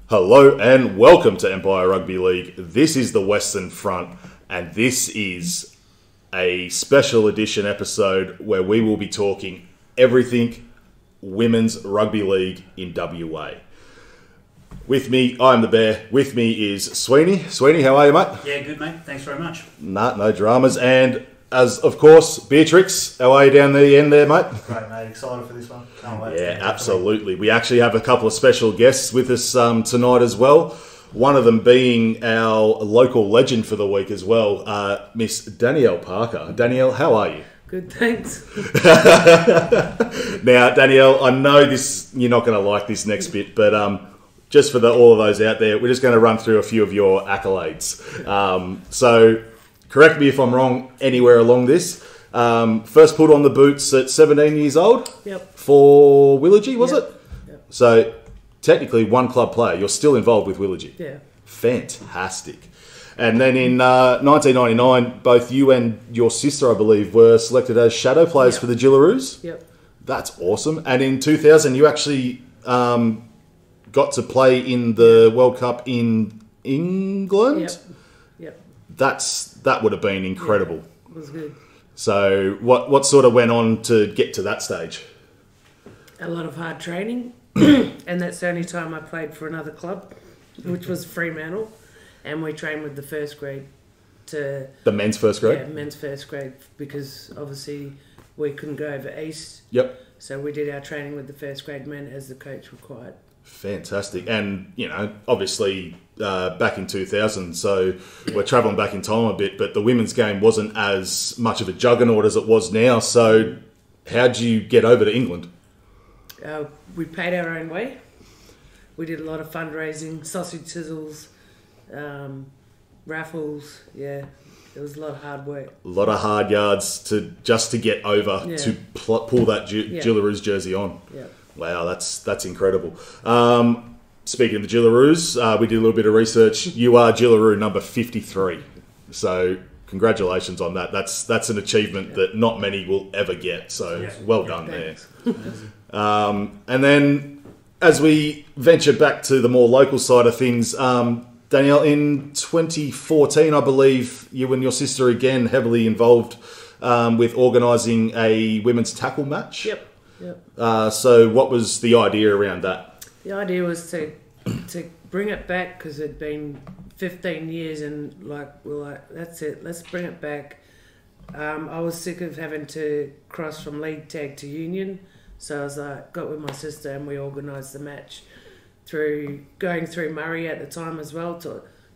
Hello and welcome to Empire Rugby League. This is the Western Front, and this is a special edition episode where we will be talking everything Women's Rugby League in WA. With me, I'm the Bear. With me is Sweeney. Sweeney, how are you, mate? Yeah, good, mate. Thanks very much. No dramas. And as of course, Beatrix, how are you down the end there, mate? Great, mate. Excited for this one. Can't wait. Yeah, absolutely. We actually have a couple of special guests with us tonight as well. One of them being our local legend for the week as well, Miss Danielle Parker. Danielle, how are you? Good, thanks. Now, Danielle, I know you're not going to like this next bit, but just for all of those out there, we're just going to run through a few of your accolades. So, correct me if I'm wrong anywhere along this. First put on the boots at 17 years old. Yep. For Willoughby, was it? Yep. So, technically one club player. You're still involved with Willoughby. Yeah. Fantastic. And then in 1999, both you and your sister, I believe, were selected as shadow players for the Jillaroos. Yep. That's awesome. And in 2000, you actually got to play in the World Cup in England. Yep. That would have been incredible. Yeah, it was good. So what sort of went on to get to that stage? A lot of hard training, and that's the only time I played for another club, which was Fremantle, and we trained with the first grade to... The men's first grade? Yeah, men's first grade, because obviously we couldn't go over east. Yep. So we did our training with the first grade men as the coach required. Fantastic. And, obviously back in 2000, so we're travelling back in time a bit, but the women's game wasn't as much of a juggernaut as it was now. So how'd you get over to England? We paid our own way. We did a lot of fundraising, sausage sizzles, raffles. Yeah, it was a lot of hard work. A lot of hard yards to get over to pull that Jillaroo's jersey on. Yeah. Wow, that's incredible. Speaking of the Jillaroos, we did a little bit of research. You are Jillaroo number 53. So congratulations on that. That's an achievement that not many will ever get. So well done there. And then as we venture back to the more local side of things, Danielle, in 2014, I believe you and your sister again heavily involved with organising a women's tackle match. Yep. So what was the idea around that? The idea was to bring it back because it'd been 15 years and we're like, that's it, let's bring it back. I was sick of having to cross from league tag to union, so I was like, got with my sister and we organised the match going through Murray at the time as well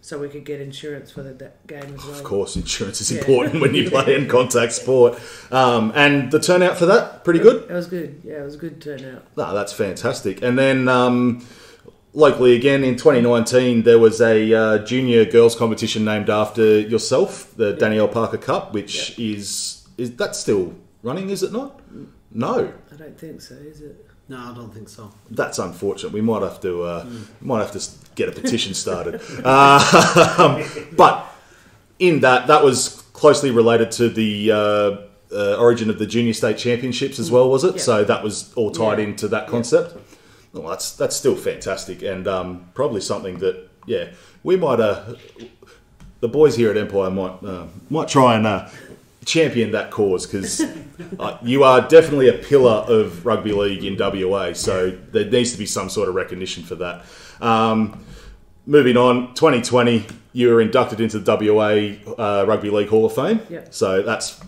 so we could get insurance for the game as well. Of course, insurance is important when you play in contact sport. And the turnout for that, pretty good? It was good. Yeah, it was a good turnout. No, that's fantastic. And then locally again in 2019, there was a junior girls competition named after yourself, the Danielle Parker Cup, which is that still running, is it not? No. I don't think so, is it? No, I don't think so. That's unfortunate. We might have to get a petition started. But in that was closely related to the origin of the junior state championships as well, was it? Yeah. So that was all tied into that concept. Well, that's still fantastic, and probably something that we might the boys here at Empire might try and champion that cause, because you are definitely a pillar of rugby league in WA, so there needs to be some sort of recognition for that. Moving on, 2020, you were inducted into the WA Rugby League Hall of Fame, so that's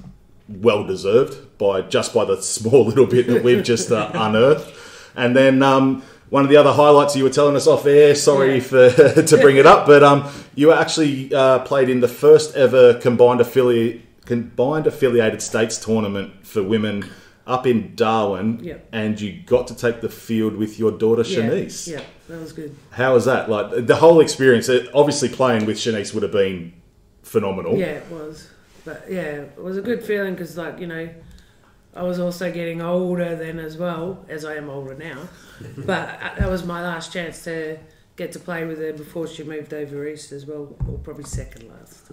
well deserved by the small little bit that we've just unearthed. And then one of the other highlights you were telling us off air, sorry to bring it up, but you actually played in the first ever combined affiliated states tournament for women up in Darwin, and you got to take the field with your daughter Shanice. Yeah, that was good. How was that? Like the whole experience, obviously playing with Shanice would have been phenomenal. Yeah, it was. But yeah, it was a good feeling because I was also getting older then as well, as I am older now. But that was my last chance to get to play with her before she moved over east as well, or probably second last.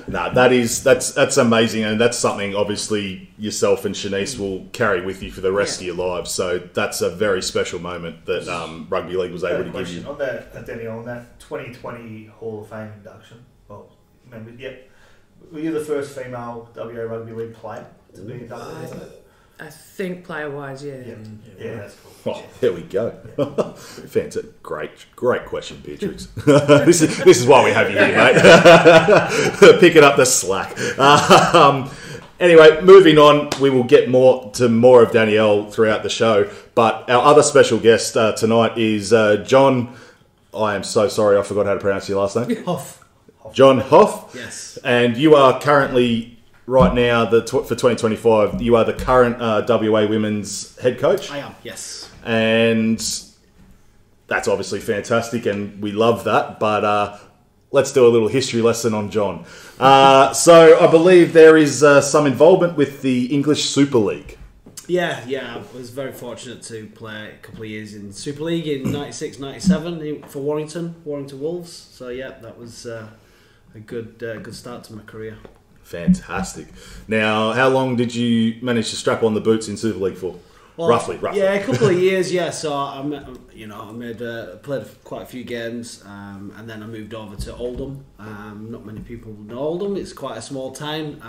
No, that's amazing, and that's something obviously yourself and Shanice will carry with you for the rest of your lives. So that's a very special moment that Rugby League was able to give you. On that, Danielle, on that 2020 Hall of Fame induction. Well, remember, were you the first female WA Rugby League player to be inducted? I think player-wise, yeah. Yeah, that's cool. Oh, there we go. Fantastic. Great question, Beatrix. This is why we have you here, mate. Picking up the slack. Anyway, moving on, we will get more of Danielle throughout the show. But our other special guest tonight is John. I am so sorry, I forgot how to pronounce your last name. Hough. John Hough. Yes. And you are currently, right now, for 2025, you are the current WA Women's head coach. I am, yes. And that's obviously fantastic, and we love that. But let's do a little history lesson on John. So I believe there is some involvement with the English Super League. Yeah, I was very fortunate to play a couple of years in Super League in 96, 97 for Warrington Wolves. So yeah, that was a good start to my career. Fantastic. Now, how long did you manage to strap on the boots in Super League for? Well, roughly. Yeah, a couple of years. Yeah, so I played quite a few games, and then I moved over to Oldham. Not many people know Oldham. It's quite a small town,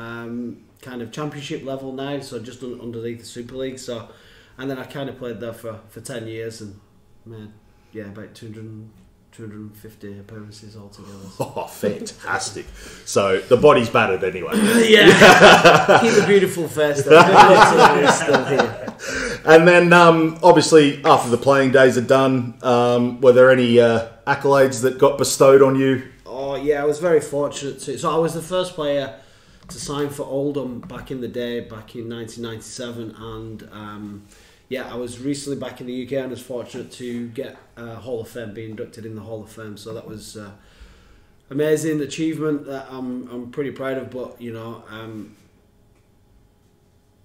kind of championship level now. So just underneath the Super League. So, and then I kind of played there for 10 years and made about 250 appearances altogether. Oh, fantastic. So the body's battered anyway. Yeah. Keep the beautiful face though. Still here. And then, obviously, after the playing days are done, were there any accolades that got bestowed on you? Oh, yeah, I was very fortunate to. So I was the first player to sign for Oldham back in the day, back in 1997, and I was recently back in the UK and was fortunate to get Hall of Fame, be inducted in the Hall of Fame. So that was amazing achievement that I'm pretty proud of. But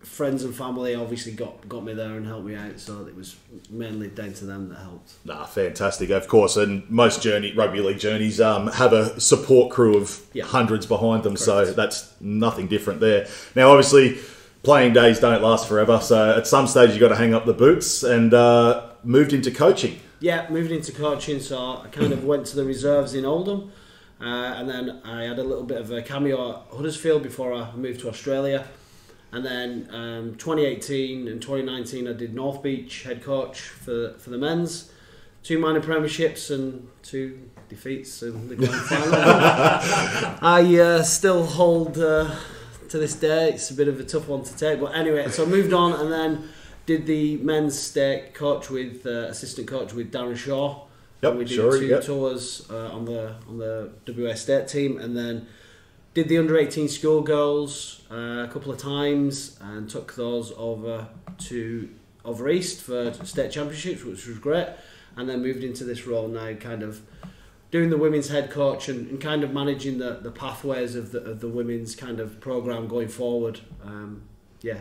friends and family obviously got me there and helped me out. So it was mainly down to them that helped. Fantastic, of course. And most rugby league journeys have a support crew of hundreds behind them. Correct. So that's nothing different there. Now, obviously, playing days don't last forever, so at some stage you got to hang up the boots and moved into coaching. Yeah, moved into coaching, so I kind of went to the reserves in Oldham, and then I had a little bit of a cameo at Huddersfield before I moved to Australia. And then 2018 and 2019 I did North Beach head coach for the men's, 2 minor premierships and 2 defeats in the grand final. I still hold... to this day, it's a bit of a tough one to take, but anyway, so I moved on and then did the men's state coach with assistant coach with Darren Shaw. Yep, and we did 2 tours on the WA state team, and then did the under-18 schoolgirls a couple of times and took those over east for state championships, which was great, and then moved into this role now, kind of doing the women's head coach and kind of managing the pathways of the women's kind of programme going forward.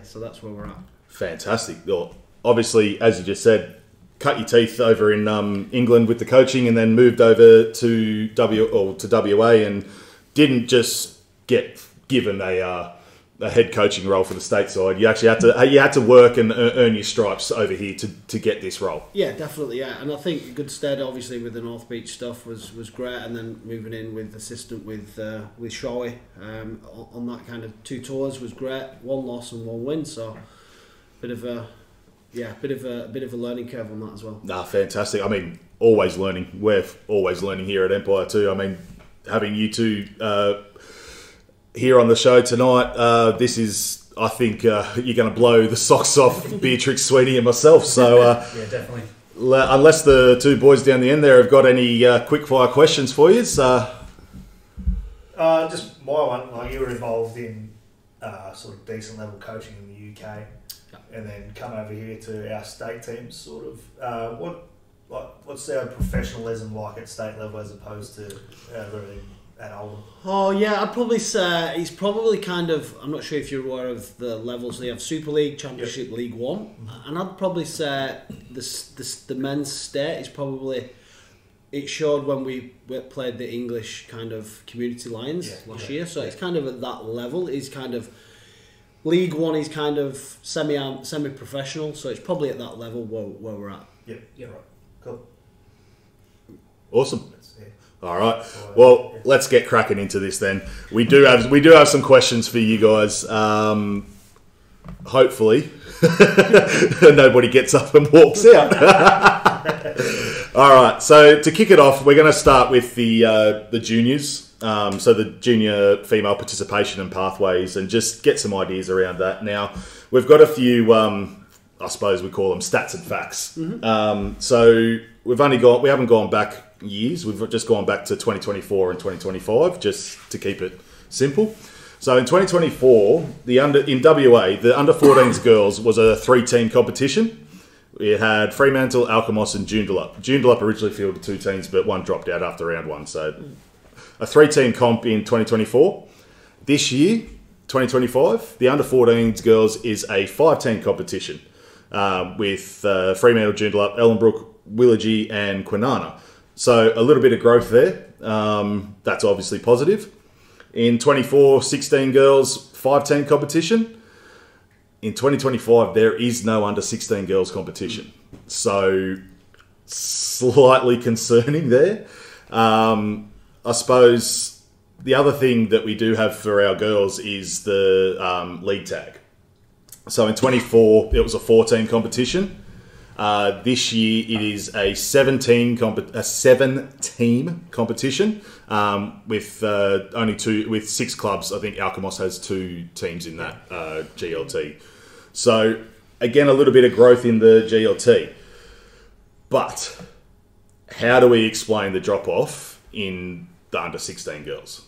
So that's where we're at. Fantastic. Well, obviously, as you just said, cut your teeth over in England with the coaching and then moved over to WA and didn't just get given a head coaching role for the stateside. You actually had to work and earn your stripes over here to get this role. Yeah, definitely. Yeah, and I think good stead obviously with the North Beach stuff was great, and then moving in with assistant with Shawy on that kind of 2 tours was great. 1 loss and 1 win, so bit of a learning curve on that as well. Fantastic. I mean, always learning. We're always learning here at Empire too. I mean, having you two here on the show tonight, this is, I think, you're going to blow the socks off Beatrix, Sweeney and myself. So yeah, definitely. Unless the 2 boys down the end there have got any quick fire questions for you. Just my one. Like, you were involved in sort of decent level coaching in the UK, and then come over here to our state teams. Sort of, what's our professionalism like at state level as opposed to everything at Oldham? Oh yeah, I'd probably say it's probably kind of. I'm not sure if you're aware of the levels. They have Super League, Championship, League One, and I'd probably say the men's state is probably it showed when we played the English kind of community Lions last year. So it's kind of at that level. It's kind of League One is kind of semi-professional. So it's probably at that level where we're at. Yeah. Right. Cool. Awesome. All right. Well, let's get cracking into this then. We do have some questions for you guys. Hopefully, nobody gets up and walks out. All right. So to kick it off, we're going to start with the juniors. So the junior female participation and pathways, and just get some ideas around that. Now, we've got a few. I suppose we call them stats and facts. So we haven't gone back years. We've just gone back to 2024 and 2025, just to keep it simple. So in 2024, in WA, the under 14s girls was a 3-team competition. We had Fremantle, Alkimos, and Joondalup. Joondalup originally fielded 2 teams, but one dropped out after round 1. So a 3-team comp in 2024. This year, 2025, the under 14s girls is a 5-team competition with Fremantle, Joondalup, Ellenbrook, Willagee, and Kwinana. So a little bit of growth there. That's obviously positive. In 24, 16 girls, 5-team competition. In 2025, there is no under 16 girls competition. So slightly concerning there. I suppose the other thing that we do have for our girls is the league tag. So in 24, it was a 4-team competition. This year it is a 7-team competition with 6 clubs. I think Alkimos has 2 teams in that GLT. So again, a little bit of growth in the GLT. But how do we explain the drop off in the under 16 girls?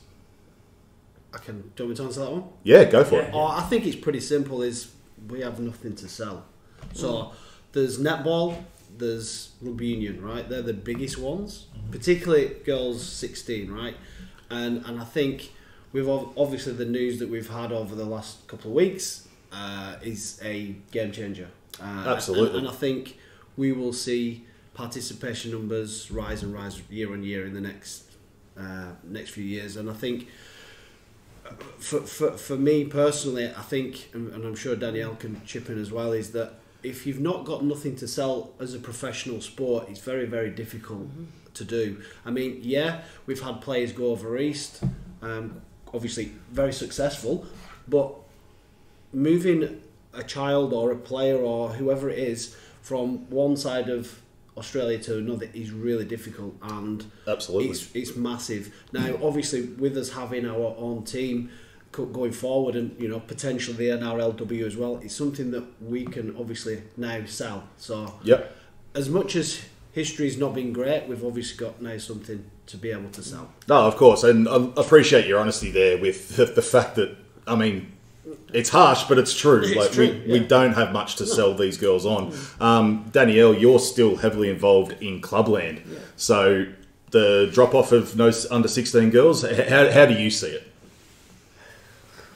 Do you want me to answer that one? Yeah, go for it. I think it's pretty simple. Is we have nothing to sell. So there's netball, there's rugby union, right? They're the biggest ones, particularly girls 16, right? And I think we've obviously the news that we've had over the last couple of weeks is a game changer. Absolutely. And I think we will see participation numbers rise and rise year on year in the next few years. And I think for me personally, I think, and I'm sure Danielle can chip in as well, is that if you've not got nothing to sell as a professional sport, it's very, very difficult to do. I mean, yeah, we've had players go over east, obviously very successful, but moving a child or a player or whoever it is from one side of Australia to another is really difficult, and absolutely it's massive. Now, obviously, with us having our own team going forward, and potentially the NRLW as well, it's something that we can obviously now sell. So, as much as history's not been great, we've obviously got now something to be able to sell. No, of course, and I appreciate your honesty there with the fact that, I mean, it's harsh, but it's true. We don't have much to sell these girls on. Danielle, you're still heavily involved in Clubland. Yeah. So the drop-off of no under 16 girls, how do you see it?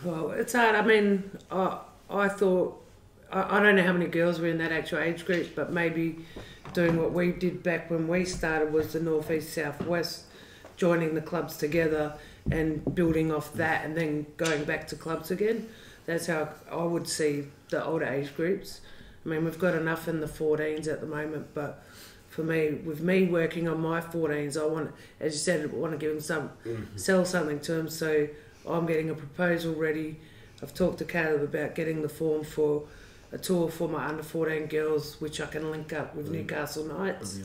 Well, it's hard. I mean, I thought, I don't know how many girls were in that actual age group, but maybe doing what we did back when we started was the North East South West, joining the clubs together and building off that and then going back to clubs again. That's how I would see the older age groups. I mean, we've got enough in the 14s at the moment, but for me, with me working on my 14s, I want, as you said, I want to give them sell something to them. So I'm getting a proposal ready. I've talked to Caleb about getting the form for a tour for my under 14 girls, which I can link up with Newcastle Knights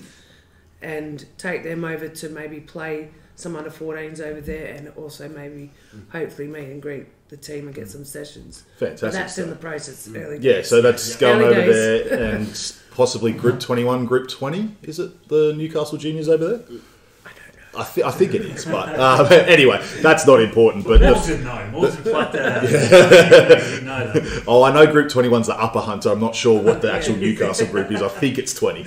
and take them over to maybe play some under 14s over there, and also maybe hopefully meet and greet the team and get some sessions. Fantastic. But that's in the process. Early yeah, days. so that's going early over days. there and possibly Group 21, Group 20. Is it the Newcasple Juniors over there? I think it is, but anyway, that's not important. But Mawson plucked that out. Oh, I know Group 21's the upper hunter. I'm not sure what the actual Newcastle group is. I think it's 20.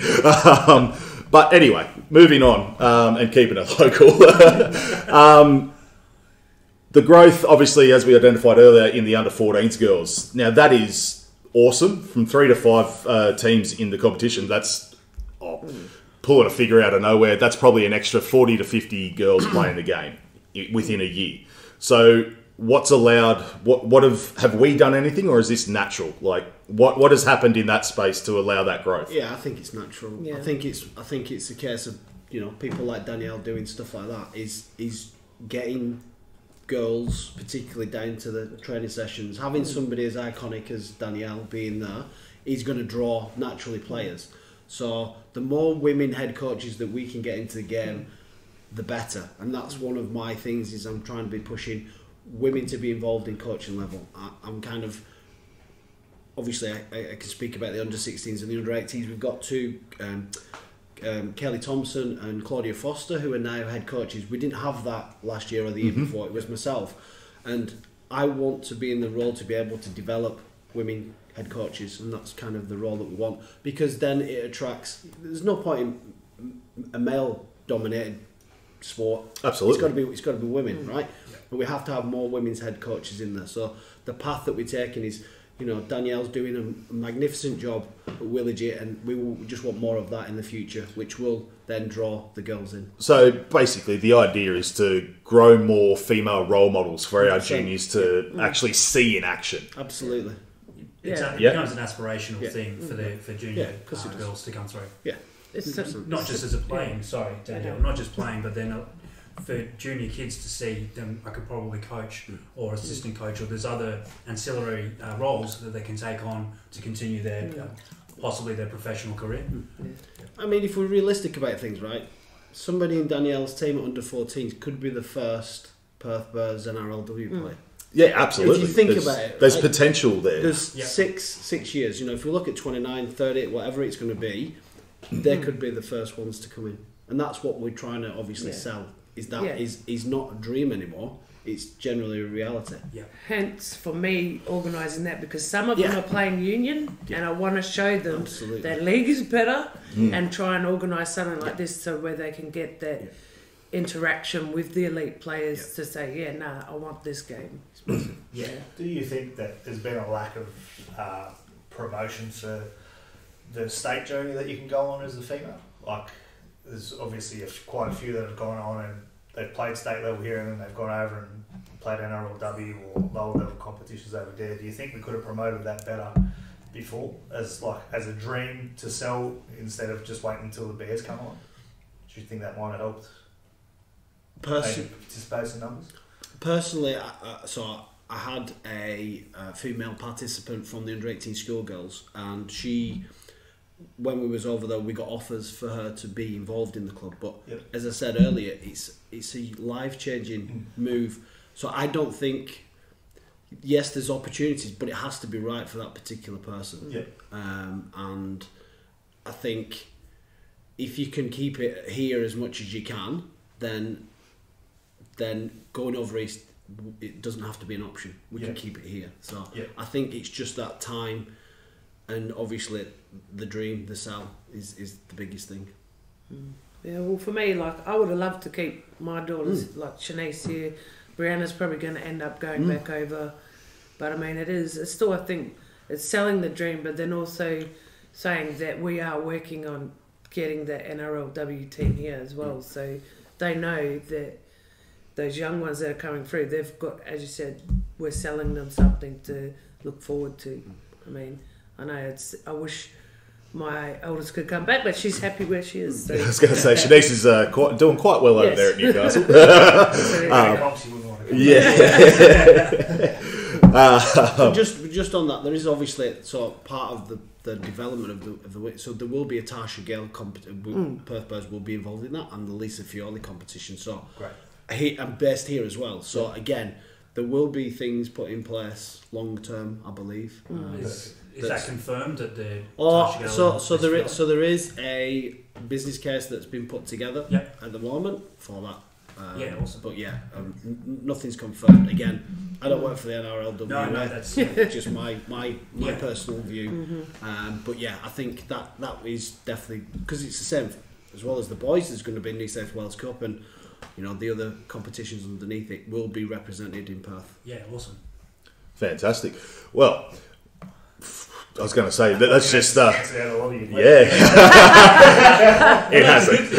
But anyway, moving on and keeping it local. The growth, obviously, as we identified earlier, in the under 14s girls. Now, that is awesome. From 3 to 5 teams in the competition, that's pulling a figure out of nowhere, that's probably an extra 40 to 50 girls playing the game within a year. So what's allowed? What have we done anything, or is this natural? Like what has happened in that space to allow that growth? Yeah, I think it's natural. Yeah. I think it's a case of, you know, people like Danielle doing stuff like that is getting girls, particularly down to the training sessions, having somebody as iconic as Danielle being there is going to draw naturally players. So the more women head coaches that we can get into the game, the better. And that's one of my things, is I'm trying to be pushing women to be involved in coaching level. I'm kind of, obviously I can speak about the under 16s and the under 18s. We've got two, Kelly Thompson and Claudia Foster, who are now head coaches. We didn't have that last year or the year before. It was myself, and I want to be in the role to be able to develop women head coaches, and that's kind of the role that we want, because then it attracts. There's no point in a male dominated sport. Absolutely, it's got to be women, right? But we have to have more women's head coaches in there. So the path that we're taking is, you know, Danielle's doing a magnificent job at Willagate, and we will just want more of that in the future, which will then draw the girls in. So basically, the idea is to grow more female role models for our 100%. juniors to actually see in action. Absolutely. It Yeah. becomes an aspirational thing for junior girls to come through. Yeah. It's Not just as a playing, sorry, Danielle, not just playing, but then for junior kids to see them, I could probably coach or assistant coach, or there's other ancillary roles that they can take on to continue their possibly their professional career. I mean, if we're realistic about things, right? Somebody in Danielle's team at under 14s could be the first Perth Bears NRLW player. Yeah, absolutely. If you think there's, about it, there's right? potential there. There's six years. You know, if we look at 29, 30, whatever it's going to be, they could be the first ones to come in, and that's what we're trying to obviously sell. Is that is not a dream anymore. It's generally a reality. Yeah. Hence, for me, organising that, because some of them are playing union, and I want to show them that league is better, and try and organise something like this so where they can get that interaction with the elite players to say, I want this game. Yeah. Do you think that there's been a lack of promotion to the state journey that you can go on as a female? Like, there's obviously quite a few that have gone on and they've played state level here, and then they've gone over and played NRLW or lower level competitions over there. Do you think we could have promoted that better before, as a dream to sell, instead of just waiting until the Bears come on? Do you think that might have helped participation numbers? Personally, I had a female participant from the under 18 schoolgirls, and she, when we was over there, we got offers for her to be involved in the club. But as I said earlier, it's a life changing move. So I don't think. Yes, there's opportunities, but it has to be right for that particular person. Yeah. And I think if you can keep it here as much as you can, then going over east, it doesn't have to be an option. We can keep it here. So I think it's just that time, and obviously the dream, the sell is the biggest thing. Yeah, well, for me, like, I would have loved to keep my daughters, like Shanice here. Brianna's probably going to end up going back over. But I mean, it's still, I think, it's selling the dream, but then also saying that we are working on getting the NRLW team here as well. So they know that those young ones that are coming through, they've got, as you said, we're selling them something to look forward to. I mean, I know I wish my eldest could come back, but she's happy where she is. So. I was going to say, Shanice is doing quite well over there at Newcastle. Just on that, there is obviously part of the development of the so there will be a Tasha Gale Perth Bears will be involved in that, and the Lisa Fioli competition. So I'm based here as well. So again, there will be things put in place long term, I believe. Is that confirmed that the there is a business case that's been put together at the moment for that. Awesome. But nothing's confirmed. Again, I don't work for the NRLW. No, that's just my personal view. But I think that is definitely, because it's the same as well as the boys. There's going to be New South Wales Cup, and the other competitions underneath it will be represented in Perth. Yeah, awesome. Fantastic. Well, I was going to say that's just Cancel out a lot of you, mate. yeah. It hasn't.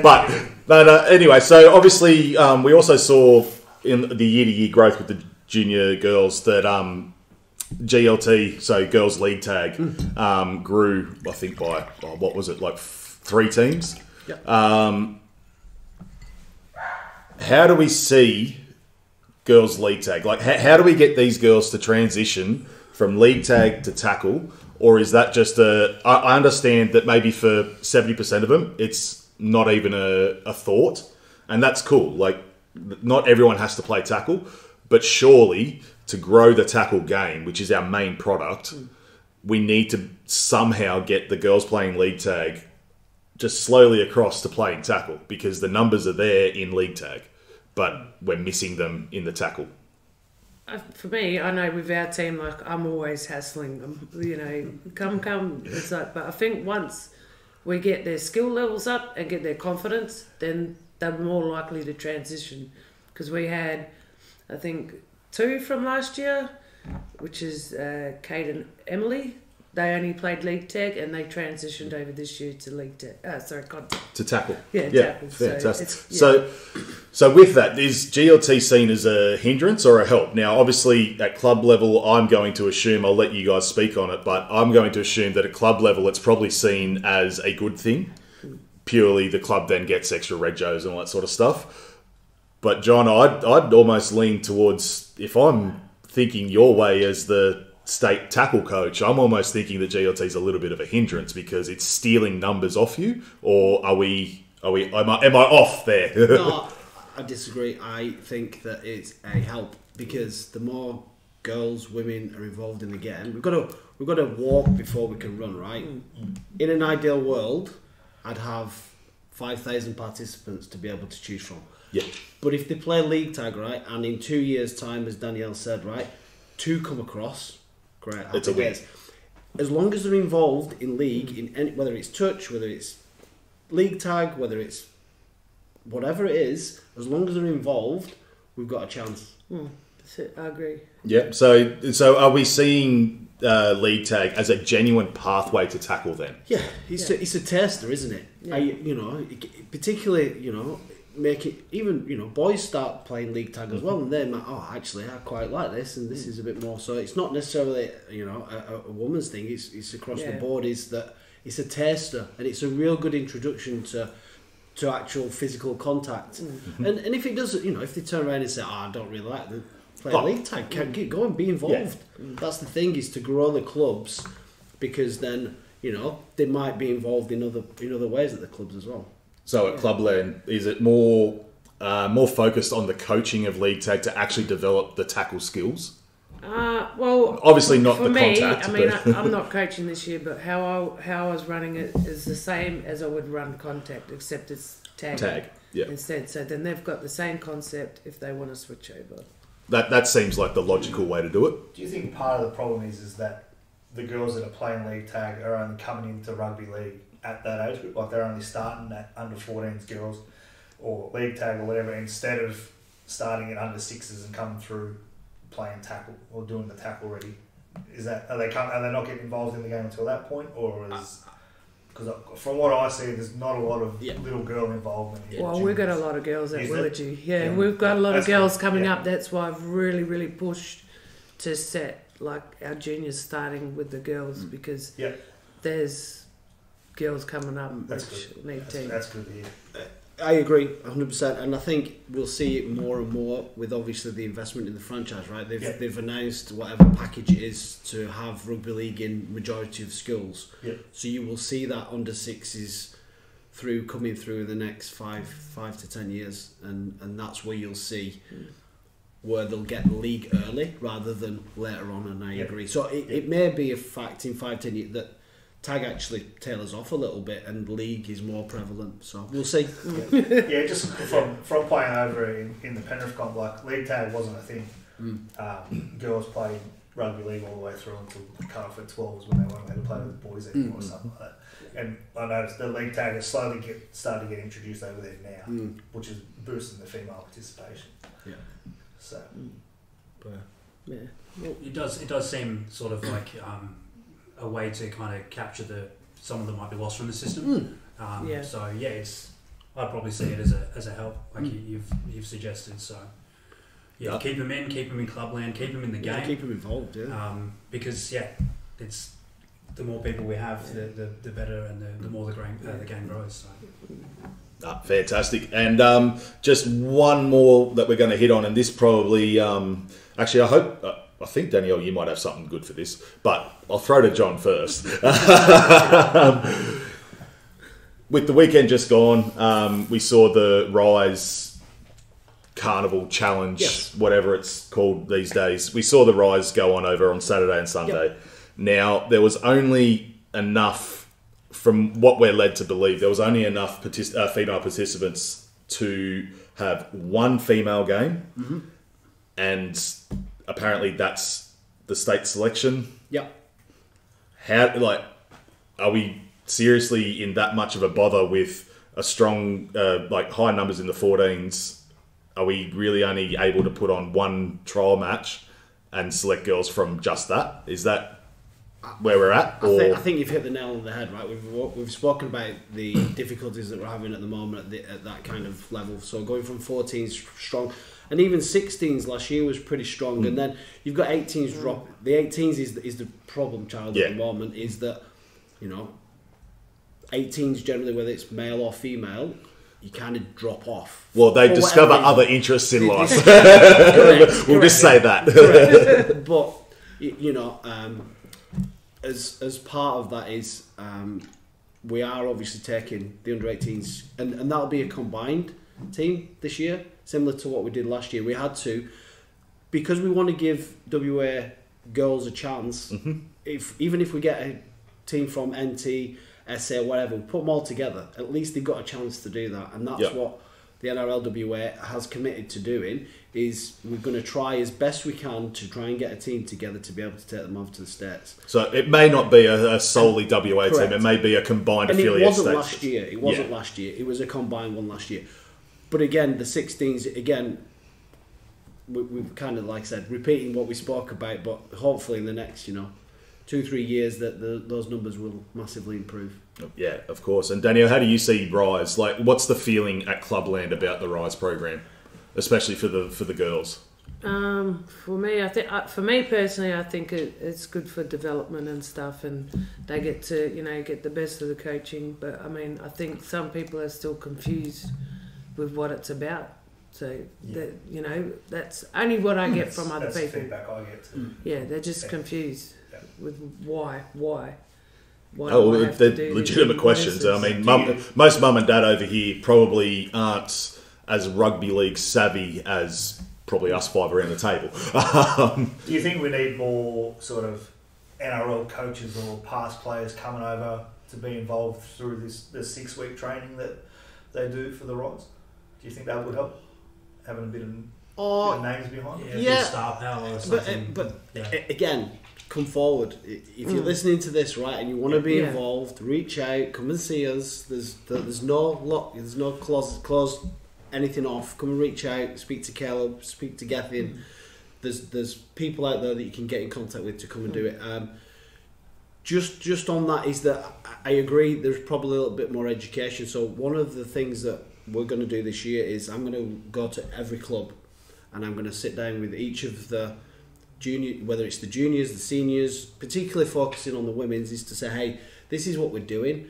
But no. Anyway, so obviously we also saw in the year-to-year growth with the junior girls that GLT, so Girls League Tag, grew, I think, by, what was it, like 3 teams? Yep. How do we see Girls League Tag? Like, how do we get these girls to transition from League Tag to tackle? Or is that just I understand that maybe for 70% of them, it's not even a thought. And that's cool. Like, not everyone has to play tackle. But surely, to grow the tackle game, which is our main product, we need to somehow get the girls playing League Tag just slowly across to playing tackle, because the numbers are there in League Tag, but we're missing them in the tackle. For me, I know with our team, like, I'm always hassling them, come. It's like, but I think once we get their skill levels up and get their confidence, then they're more likely to transition. Because we had, I think, 2 from last year, which is Kate and Emily. They only played League Tag and they transitioned over this year to League Tag. Contact. To tackle. Yeah, tackle. Fantastic. So with that, is GLT seen as a hindrance or a help? Now, obviously, at club level, I'm going to assume, I'll let you guys speak on it, but I'm going to assume that at club level, it's probably seen as a good thing. Purely, the club then gets extra regos and all that sort of stuff. But John, I'd almost lean towards, if I'm thinking your way as the state tackle coach, I'm almost thinking that GLT is a little bit of a hindrance because it's stealing numbers off you. Or am I off there? No, I disagree. I think that it's a help, because the more girls, women are involved in the game, we've got to walk before we can run, right? In an ideal world, I'd have 5,000 participants to be able to choose from. Yeah. But if they play League Tag, right, and in 2 years' time, as Danielle said, right, 2 come across, great. It's a win. As long as they're involved in league, in any, whether it's touch, whether it's League Tag, whether it's whatever it is, as long as they're involved, we've got a chance. That's it. I agree. Yeah. So are we seeing League Tag as a genuine pathway to tackle then? Yeah, it's a taster, isn't it? Yeah. Particularly, make it, even, boys start playing League Tag as well, and they're like, oh, actually, I quite like this, and this is a bit more. So it's not necessarily, a woman's thing. It's across the board. Is that it's a taster, and it's a real good introduction to actual physical contact. And if it does, if they turn around and say, oh, I don't really like them, play League Tag, go and be involved. Yeah. That's the thing, is to grow the clubs, because then they might be involved in other ways at the clubs as well. So at Clubland, is it more focused on the coaching of League Tag to actually develop the tackle skills? Well, obviously not for the me, contact. I mean, I'm not coaching this year, but how I was running it is the same as I would run contact, except it's tag instead. So then they've got the same concept if they want to switch over. That seems like the logical way to do it. Do you think part of the problem is that the girls that are playing League Tag are only coming into rugby league at that age group? Like, they're only starting at under 14s girls or League Tag or whatever, instead of starting at under 6s and coming through playing tackle or doing the tackle already? Are they not getting involved in the game until that point, or is, because from what I see, there's not a lot of little girl involvement here? Well, we've got a lot of girls at Willagee. Yeah, we've got a lot of girls coming up. That's why I've really, really pushed to set like our juniors starting with the girls, because there's girls coming up which need team. That's good to hear. I agree 100%, and I think we'll see it more and more with obviously the investment in the franchise, right? They've announced whatever package it is to have rugby league in majority of schools. So you will see that under 6s coming through in the next 5 to 10 years, and that's where you'll see where they'll get the league early rather than later on. And I agree. So it may be a fact in 5-10 years that tag actually tailors off a little bit and league is more prevalent, so we'll see. Just from playing over in the Penrith comp, like, League Tag wasn't a thing. Girls played rugby league all the way through until the cut-off at 12s when they weren't allowed to play with the boys anymore or something like that. And I noticed the League Tag is slowly starting to get introduced over there now, which is boosting the female participation. So, Yeah. Well, It does seem sort of like a way to kind of capture some of them might be lost from the system. Yeah. So yeah, I'd probably see it as a help, like you've suggested. So yeah, keep them in clubland, keep them in the game, keep them involved. Yeah. Because it's the more people we have, the better, and the more the game grows. So. Fantastic. And just one more that we're going to hit on, and this probably actually I think Danielle, you might have something good for this, but I'll throw to John first. With the weekend just gone, we saw the Rise Carnival Challenge, whatever it's called these days. We saw the Rise go on Saturday and Sunday. Yep. Now, there was only enough, from what we're led to believe, there was only enough female participants to have one female game, and apparently that's the state selection. Yep. Are we seriously in that much of a bother with a strong, high numbers in the 14s? Are we really only able to put on one trial match and select girls from just that? Is that where we're at? I think you've hit the nail on the head, right? We've spoken about the difficulties that we're having at the moment at that kind of level. So going from 14s strong, and even 16s last year was pretty strong, and then you've got 18s drop. The 18s is the problem child at the moment. Is that 18s generally, whether it's male or female, you kind of drop off. Well, they discover other interests in life. We'll just say that. Correct. But as part of that is we are obviously taking the under-18s, and that'll be a combined team this year, similar to what we did last year. We had to, because we want to give WA girls a chance. Even if we get a team from NT, SA, whatever, we put them all together, at least they've got a chance to do that. And that's what the NRLWA has committed to doing, is we're going to try as best we can to try and get a team together to be able to take them over to the States. So it may not be a solely WA team, it may be a combined affiliate. It wasn't last year. It wasn't last year. It was a combined one last year. But again, the 16s, again, we've kind of, like I said, repeating what we spoke about, but hopefully in the next, 2-3 years that those numbers will massively improve. Yeah, of course. And Danielle, how do you see Rise? Like, what's the feeling at Clubland about the Rise program, especially for the girls? For me, I think for me personally, I think it's good for development and stuff, and they get to get the best of the coaching. But I mean, I think some people are still confused with what it's about. So that's only what I get from other people. That's the feedback I get too. Yeah, they're just confused with why. They're legitimate questions. I mean, most mum and dad over here probably aren't as rugby league savvy as probably us five around the table. Do you think we need more sort of NRL coaches or past players coming over to be involved through the 6-week training that they do for the Rise? Do you think that would help? Having a bit of names behind it? Yeah, star power or something. But again, come forward. If you're listening to this, right, and you want to be involved, reach out, come and see us. There's no lock, there's no close anything off. Come and reach out, speak to Caleb, speak to Gethin. There's people out there that you can get in contact with to come and do it. Just on that is that I agree. There's probably a little bit more education. So one of the things that we're going to do this year is I'm going to go to every club, and I'm going to sit down with each of the junior, whether it's the juniors, the seniors, particularly focusing on the women's, is to say, hey, this is what we're doing.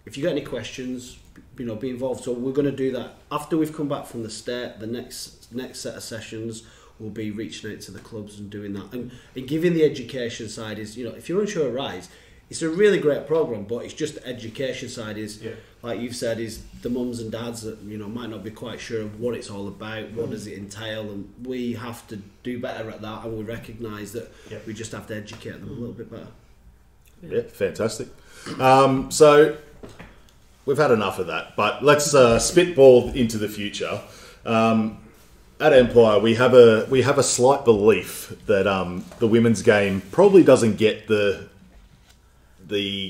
If you got any questions, be involved. So we're going to do that after we've come back from the state. The next set of sessions will be reaching out to the clubs and doing that, and giving the education side is, if you're unsure of Rise, it's a really great program, but it's just the education side is, like you've said, is the mums and dads that might not be quite sure of what it's all about, what does it entail, and we have to do better at that, and we recognise that we just have to educate them a little bit better. Yeah, fantastic. So we've had enough of that, but let's spitball into the future. At Empire, we have a slight belief that the women's game probably doesn't get the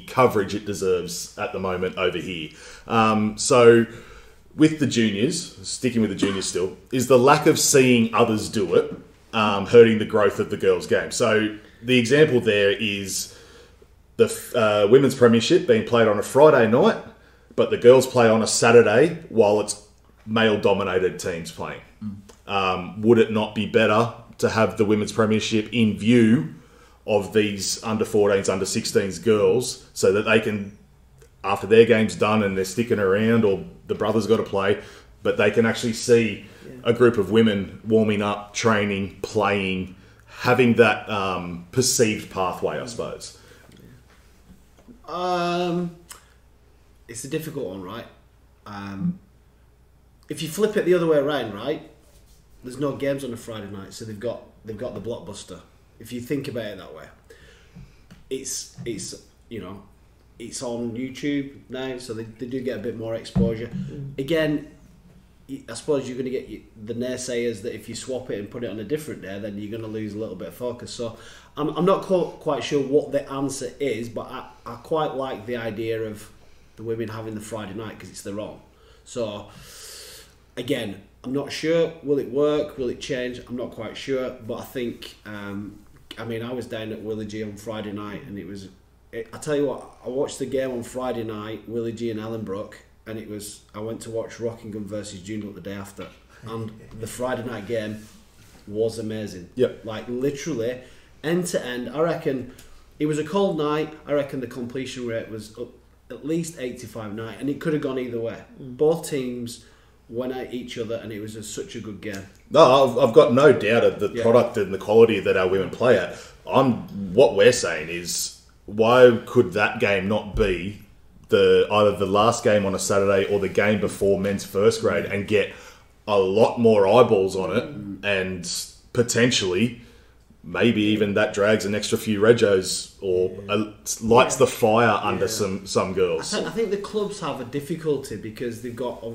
coverage it deserves at the moment over here. So with the juniors, sticking with the juniors still, is the lack of seeing others do it hurting the growth of the girls' game. So the example there is the women's premiership being played on a Friday night, but the girls play on a Saturday while it's male-dominated teams playing. Would it not be better to have the women's premiership in view of these under 14s, under 16s girls, so that they can, after their game's done and they're sticking around, or the brothers got to play, but they can actually see a group of women warming up, training, playing, having that perceived pathway, I suppose. It's a difficult one, right? If you flip it the other way around, right, there's no games on a Friday night, so they've got the blockbuster. If you think about it that way, it's you know, it's on YouTube now, so they do get a bit more exposure. Again, I suppose you're going to get the naysayers that if you swap it and put it on a different day, then you're going to lose a little bit of focus. So I'm not quite sure what the answer is, but I quite like the idea of the women having the Friday night because it's their own. So again, I'm not sure. Will it work? Will it change? I'm not quite sure. But I think, I mean, I was down at Willie G on Friday night, and I tell you what, I watched the game on Friday night, Willie G and Ellenbrook, and I went to watch Rockingham versus Joondalup the day after, and the Friday night game was amazing. Yep. Like literally, end to end. I reckon it was a cold night. I reckon the completion rate was up at least 85-90, and it could have gone either way. Both teams went at each other, and it was such a good game. No, I've got no doubt of the product and the quality that our women play at. What we're saying is, why could that game not be either the last game on a Saturday or the game before men's first grade and get a lot more eyeballs on it, and potentially maybe even that drags an extra few regos or lights the fire under some girls. I think the clubs have a difficulty because they've got the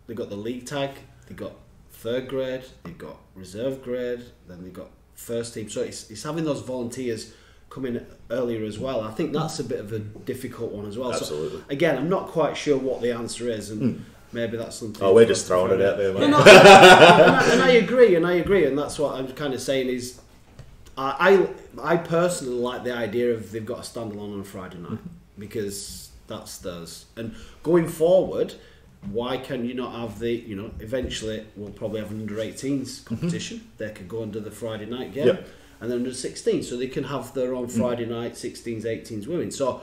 league tag, they've got third grade, they've got reserve grade, then they've got first team. So it's having those volunteers come in earlier as well. I think that's a bit of a difficult one as well. Absolutely. So again, I'm not quite sure what the answer is, and maybe that's something. Oh, we're just throwing it out there, mate. And I agree, and that's what I'm kind of saying is, I personally like the idea of they've got a standalone on a Friday night because that's theirs. And going forward, why can you not have eventually we'll probably have an under 18s competition. They could go under the Friday night game. Yep. And then under 16s, so they can have their own Friday night 16s, 18s women. So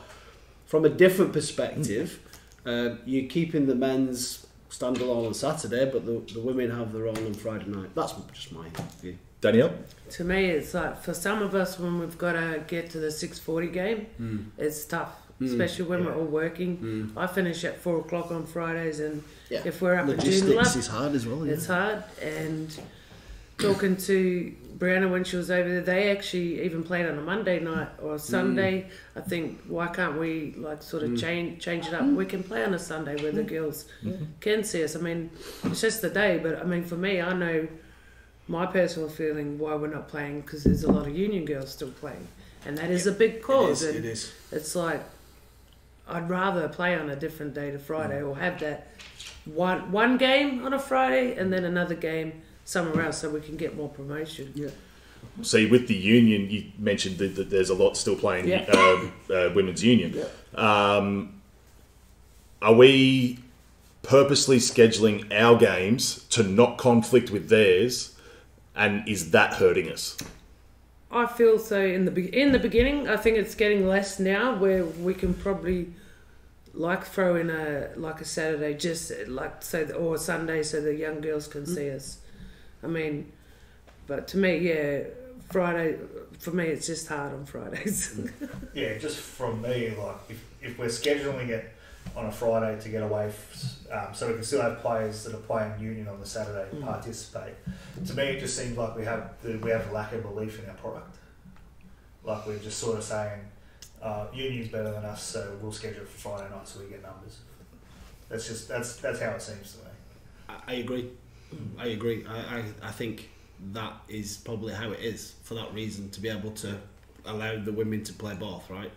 from a different perspective, you're keeping the men's standalone on Saturday, but the women have their own on Friday night. That's just my view. Danielle? To me, it's like, for some of us, when we've got to get to the 6:40 game, it's tough. Especially when we're all working. I finish at 4 o'clock on Fridays, and if we're up in logistics is hard as well. It's hard. And talking to Brianna when she was over there, they actually even played on a Monday night or a Sunday. I think, why can't we sort of change it up? We can play on a Sunday where the girls can see us. I mean, it's just the day, but I mean, for me, I know my personal feeling why we're not playing, because there's a lot of union girls still playing, and that is a big cause. It is. It's like, I'd rather play on a different day to Friday, or have that one game on a Friday and then another game somewhere else, so we can get more promotion. Yeah. See, with the union, you mentioned that there's a lot still playing women's union. Yeah. Are we purposely scheduling our games to not conflict with theirs, and is that hurting us? I feel so in the beginning. I think it's getting less now, where we can probably throw in a Saturday, just or a Sunday, so the young girls can see us. I mean, but to me, Friday, for me, it's just hard on Fridays. Yeah, just from me, if we're scheduling it on a Friday to get away, so we can still have players that are playing union on the Saturday participate. To me, it just seems like we have a lack of belief in our product. Like we're just sort of saying, union's better than us, so we'll schedule it for Friday night so we get numbers. That's how it seems to me. I agree. I think that is probably how it is, for that reason, to be able to allow the women to play both, right?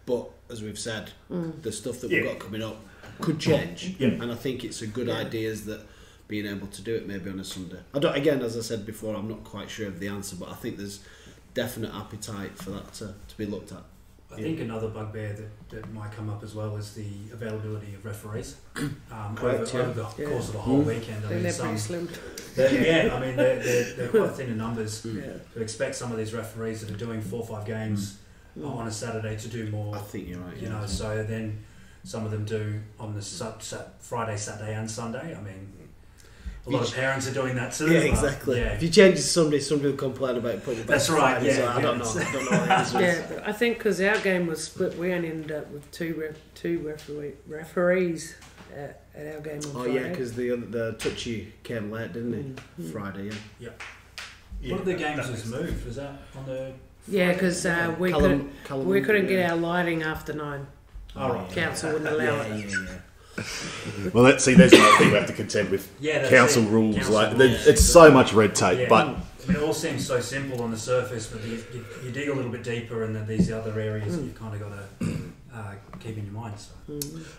But as we've said, the stuff that we've got coming up could change, and I think it's a good idea that being able to do it maybe on a Sunday. I don't. Again, as I said before, I'm not quite sure of the answer, but I think there's definite appetite for that to be looked at. I think another bugbear that might come up as well is the availability of referees Correct, over the course of a whole weekend. I mean, They're pretty slim. They're quite thin in numbers. Yeah. To expect some of these referees that are doing 4 or 5 games on a Saturday to do more. I think you're right. You know, so then some of them do on the Friday, Saturday, and Sunday. I mean, a lot of parents are doing that too. Yeah, exactly. Yeah. If you change it to Sunday, somebody will complain about putting it back. That's to right. Friday, Yeah, so I don't know. I don't know what the answer is. Yeah, I think because our game was split, we only ended up with two referees at our game on Oh Friday. yeah, because the touchy came late, didn't he? Friday, yeah. One of the games was moved. Was that on the? Yeah, because we couldn't get our lighting after 9. Oh, right. Council wouldn't allow it. Well, there's another thing we have to contend with. Yeah, council rules. Council rules. It's so much red tape, Yeah. but I mean, it all seems so simple on the surface, but you dig a little bit deeper, and then these other areas that you've kind of got to keep in your mind. So.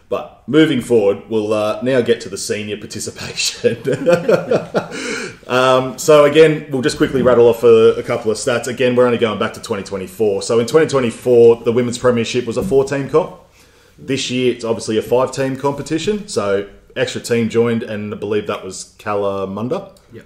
But moving forward, we'll now get to the senior participation. So again, we'll just quickly rattle off a couple of stats. Again, we're only going back to 2024. So in 2024, the Women's Premiership was a 4-team comp. This year, it's obviously a 5-team competition. So extra team joined, and I believe that was Kalamunda. Yep.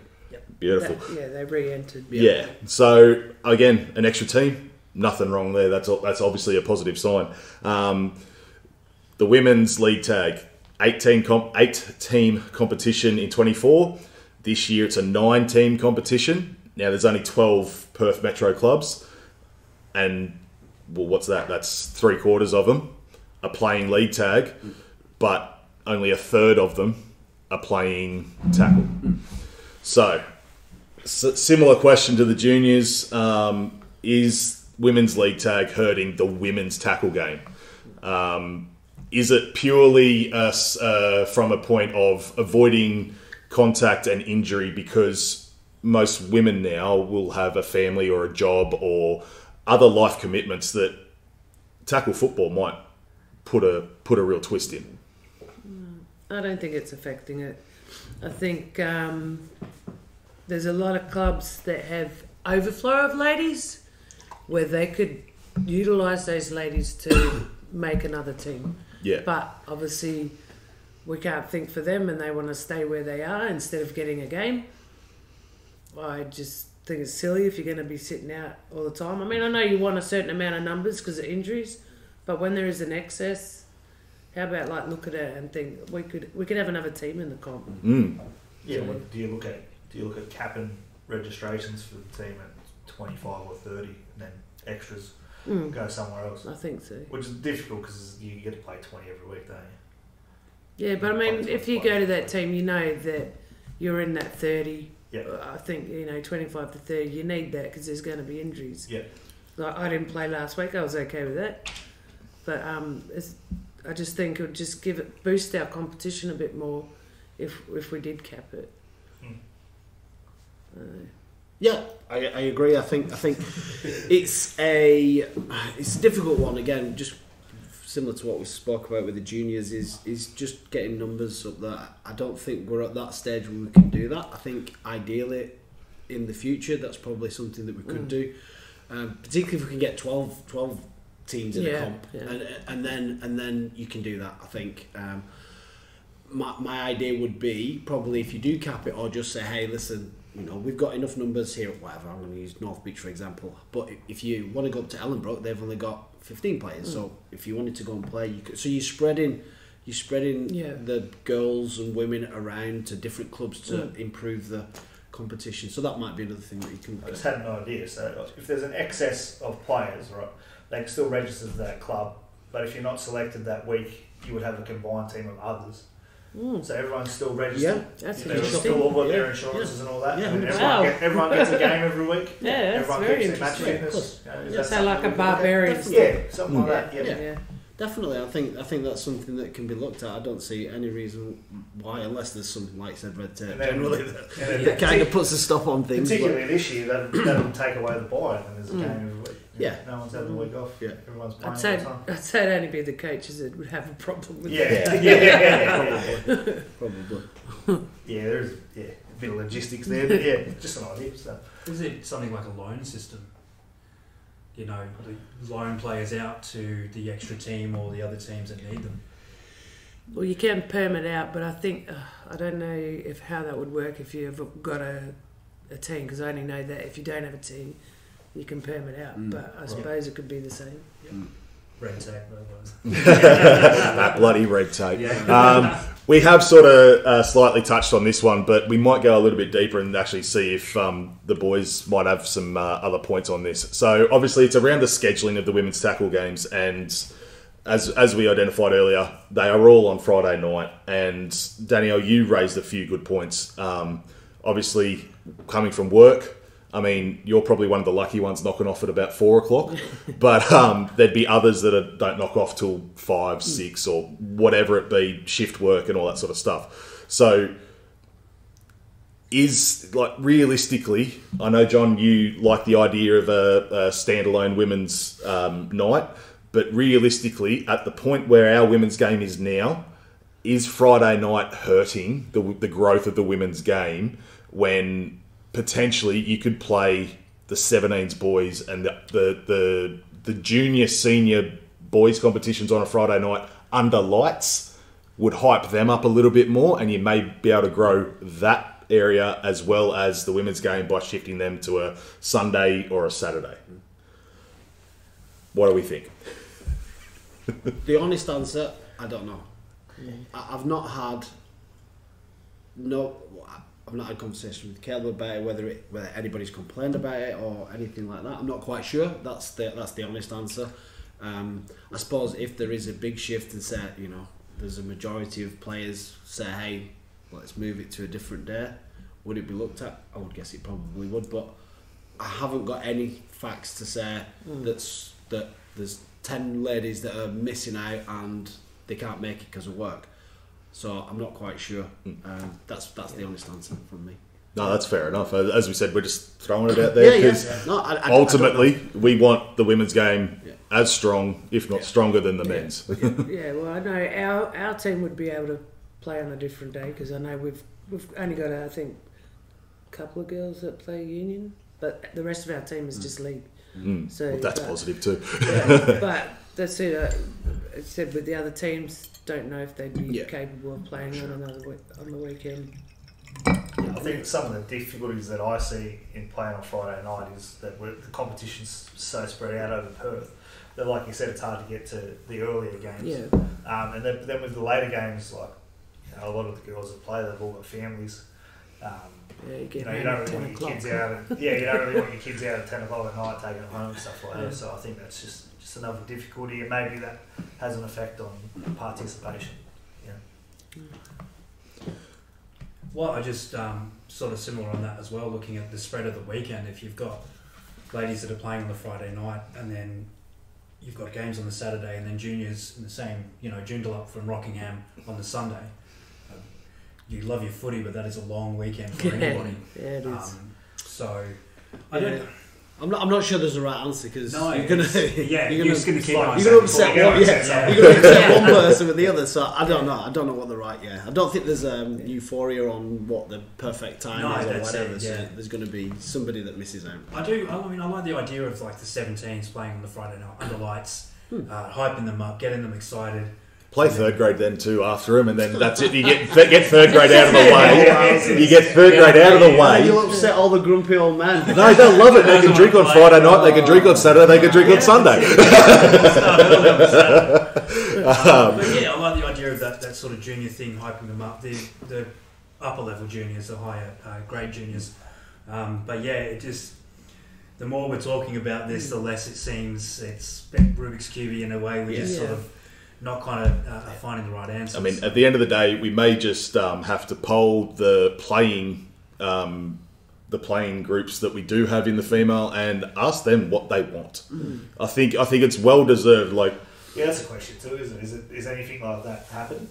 Beautiful. They re-entered. Yeah. So again, an extra team. Nothing wrong there. That's obviously a positive sign. The women's league tag, 8-team competition in 24. This year it's a 9-team competition. Now there's only 12 Perth Metro clubs, and well, what's that? That's 3/4 of them are playing league tag, but only a third of them are playing tackle. So, similar question to the juniors: is women's league tag hurting the women's tackle game? Is it purely from a point of avoiding contact and injury, because most women now will have a family or a job or other life commitments that tackle football might put a real twist in? I don't think it's affecting it. I think there's a lot of clubs that have overflow of ladies where they could utilise those ladies to make another team. Yeah. But obviously we can't think for them, and they want to stay where they are instead of getting a game. I just think it's silly if you're going to be sitting out all the time. I mean, I know you want a certain amount of numbers because of injuries, but when there is an excess, how about look at it and think we could have another team in the comp. Yeah. Do you look at capping registrations for the team at 25 or 30, and then extras go somewhere else? I think so. Which is difficult because you get to play 20 every week, don't you? Yeah, but I mean, if you go to that team, you know that you're in that 30. Yeah. I think 25 to 30. You need that because there's going to be injuries. Yeah. Like I didn't play last week. I was okay with that, but I just think it would just boost our competition a bit more if we did cap it. Yeah, I agree. I think it's a difficult one. Again, just similar to what we spoke about with the juniors, is just getting numbers up there. I don't think we're at that stage where we can do that. I think ideally in the future that's probably something that we could do, particularly if we can get 12 teams in a comp, and then you can do that. I think my idea would be probably if you do cap it, or just say, hey, listen, we've got enough numbers here, whatever, I'm going to use North Beach for example, but if you want to go up to Ellenbrook, they've only got 15 players, so if you wanted to go and play, you could. So you're spreading the girls and women around to different clubs to improve the competition, so that might be another thing that you can. I just had an idea. So if there's an excess of players, right, they can still register to that club, but if you're not selected that week, you would have a combined team of others. So everyone's still registered. Yeah, that's They've interesting. still all got their insurances and all that. Yeah, And wow. everyone gets a game every week. Yeah, that's everyone very keeps their match interesting. fitness. So like a barbarian. Yeah, something like that. Yeah. Definitely, I think that's something that can be looked at. I don't see any reason why, unless there's something like I said, red tape generally that kind of puts a stop on things. Particularly this year, that'll take away the buy, and there's a game every week. Yeah. No one's having a week off. Yeah. Everyone's playing I'd all say the time. I'd say it'd only be the coaches that would have a problem with Yeah. that. Probably. Yeah, there's a bit of logistics there, but yeah, just an idea. So. Is it something like a loan system? You know, the loan players out to the extra team or the other teams that need them. Well, you can perm it out, but I think I don't know if how that would work if you've got a team, because I only know that if you don't have a team, you can perm it out. But I suppose it could be the same. Red tape, otherwise. That bloody red tape. Yeah. We have sort of slightly touched on this one, but we might go a little bit deeper and actually see if the boys might have some other points on this. So obviously it's around the scheduling of the women's tackle games, and as we identified earlier, they are all on Friday night. And Danielle, you raised a few good points. Obviously, coming from work, I mean, you're probably one of the lucky ones knocking off at about 4 o'clock, but there'd be others that don't knock off till 5, 6, or whatever it be, shift work and all that sort of stuff. So, realistically, I know, John, you like the idea of a standalone women's night, but realistically, at the point where our women's game is now, is Friday night hurting the growth of the women's game when potentially you could play the 17s boys and the junior senior boys competitions on a Friday night under lights would hype them up a little bit more, and you may be able to grow that area as well as the women's game by shifting them to a Sunday or a Saturday. What do we think? The honest answer, I don't know. I've not had conversation with Caleb about it, whether anybody's complained about it or anything like that. I'm not quite sure. That's the honest answer. I suppose if there is a big shift and say, there's a majority of players say, hey, let's move it to a different day, would it be looked at? I would guess it probably would, but I haven't got any facts to say that there's 10 ladies that are missing out and they can't make it because of work. So I'm not quite sure. That's the honest answer from me. No, that's fair enough. As we said, we're just throwing it out there because ultimately we want the women's game as strong, if not stronger, than the men's. Well, I know our team would be able to play on a different day, because I know we've only got I think a couple of girls that play union, but the rest of our team is just league. So well, that's positive too. But that's it. I said with the other teams, don't know if they'd be capable of playing on the weekend. I think some of the difficulties that I see in playing on Friday night is that the competition's so spread out over Perth that, like you said, it's hard to get to the earlier games. Yeah. And then with the later games, like a lot of the girls that play, they've all got families. You don't really want your kids out. You don't really want your kids out at 10 o'clock at night taking them home and stuff like that. So I think that's just another difficulty, and maybe that has an effect on participation. Well, I just sort of similar on that as well, looking at the spread of the weekend. If you've got ladies that are playing on the Friday night, and then you've got games on the Saturday, and then juniors in the same, Joondalup from Rockingham on the Sunday. You love your footy, but that is a long weekend for anybody. Yeah, it is. So I don't. I'm not sure there's a right answer, because No, you're gonna you're just gonna keep on. You're gonna upset one. You're gonna upset one person with the other. So I don't know. I don't know what the right. I don't think there's euphoria on what the perfect time is or whatever. So there's going to be somebody that misses out. I do. I mean, I like the idea of like the 17s playing on the Friday night under lights, hyping them up, getting them excited. Play third grade then too after him, and then that's it. You get third grade out of the way. You get third grade out of the way. You'll upset all the grumpy old men. No, they'll love it. They can drink on Friday night. They can drink on Saturday. They can drink on Sunday. But yeah, I like the idea of that sort of junior thing, hyping them up. The upper level juniors, the higher grade juniors. But yeah, it just, the more we're talking about this, the less it seems it's Rubik's Cube in a way. We just sort of not kind of finding the right answers. I mean, at the end of the day, we may just have to poll the playing groups that we do have in the female and ask them what they want. I think it's well deserved. That's a question too, isn't it? Is anything like that happen?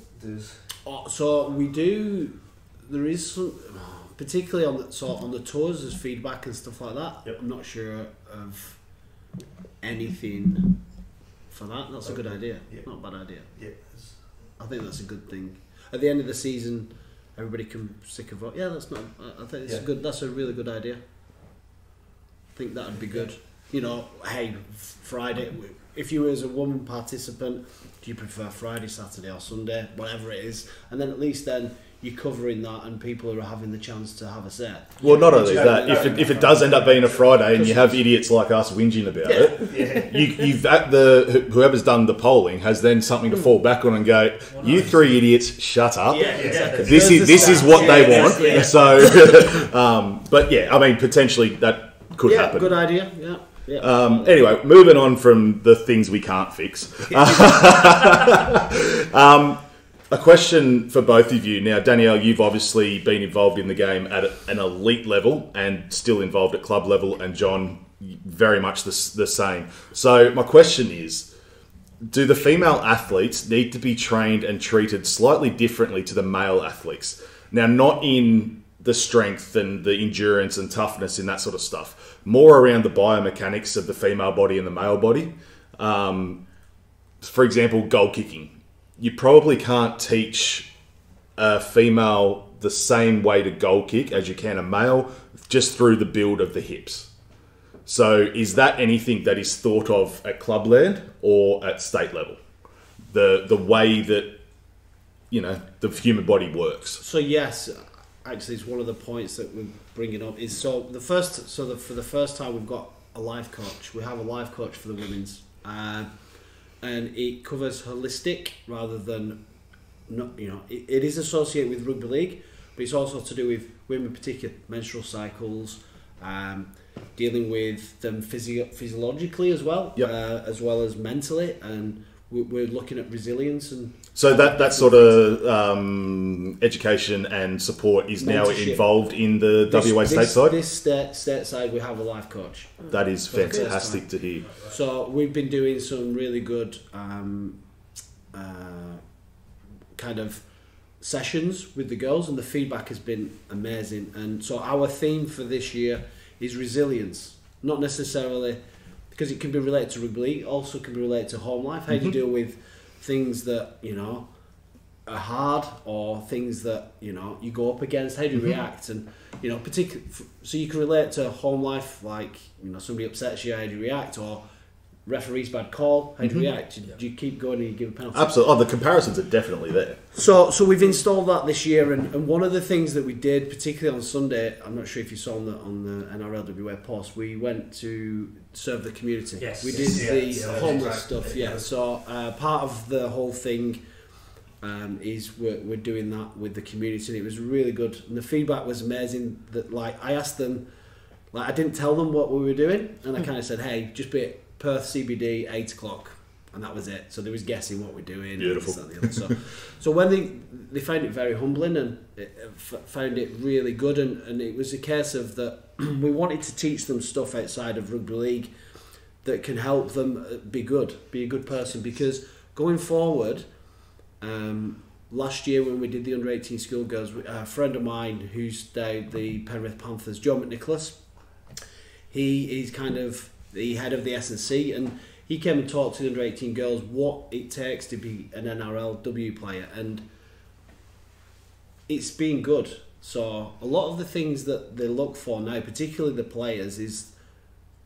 So we do. There is some, particularly on the tours, there's feedback and stuff like that. I'm not sure of anything for that, that's a good idea. Yeah. Not a bad idea. Yeah. I think that's a good thing. At the end of the season, everybody can stick a vote. Yeah, that's not. I think it's good. That's a really good idea. I think that would be good. You know, hey, Friday. If you as a woman participant, do you prefer Friday, Saturday, or Sunday, whatever it is, and then at least then you're covering that, and people are having the chance to have a say. Well, not only that, if it does end up being a Friday and you have idiots like us whinging about it, whoever's done the polling has then something to fall back on and go, you three idiots, shut up. Yeah, exactly. This is what they want. Yeah. So, but yeah, I mean, potentially that could happen. Good idea. Yeah. Anyway, moving on from the things we can't fix. A question for both of you. Now, Danielle, you've obviously been involved in the game at an elite level and still involved at club level, and John, very much the same. So my question is, do the female athletes need to be trained and treated slightly differently to the male athletes? Now, not in the strength and the endurance and toughness and that sort of stuff, more around the biomechanics of the female body and the male body. For example, goal kicking. You probably can't teach a female the same way to goal kick as you can a male, just through the build of the hips. So is that anything that is thought of at clubland or at state level? The way that, you know, the human body works. So yes, actually it's one of the points that we're bringing up is for the first time we've got a life coach. We have a life coach for the women's. And it covers holistic rather than, not, you know, it is associated with rugby league, but it's also to do with women, in particular menstrual cycles, dealing with them physiologically as well, as well as mentally, and we're looking at resilience and. So that sort of education and support is now involved in the WA state side? This state side, we have a life coach. That is fantastic to hear. So we've been doing some really good kind of sessions with the girls, and the feedback has been amazing. And so our theme for this year is resilience, not necessarily because it can be related to rugby league, also can be related to home life. How do you deal with things that, you know, are hard, or things that, you know, you go up against? How do you react? And, you know, so you can relate to home life, like, you know, somebody upsets you, how do you react? Or referee's bad call, how do you react? Do you keep going and you give a penalty? Absolutely. Oh, the comparisons are definitely there. So we've installed that this year, and one of the things that we did, particularly on Sunday, I'm not sure if you saw on the NRLWA post, we went to serve the community. Yes. We did the homeless stuff. Yeah. So part of the whole thing is we're doing that with the community, and it was really good. And the feedback was amazing. That, like, I asked them, like, I didn't tell them what we were doing, and I kind of said, hey, just be at Perth CBD 8 o'clock. And that was it. So they was guessing what we're doing. Beautiful. And this, that, and the other. So when they found it very humbling, and found it really good, and it was a case of that we wanted to teach them stuff outside of rugby league that can help them be a good person. Because going forward, last year when we did the under 18 schoolgirls, a friend of mine who's now the Penrith Panthers, Joe McNicholas, he is kind of the head of the S&C, and he came and talked to the under 18 girls what it takes to be an NRLW player, and it's been good. So a lot of the things that they look for now, particularly the players, is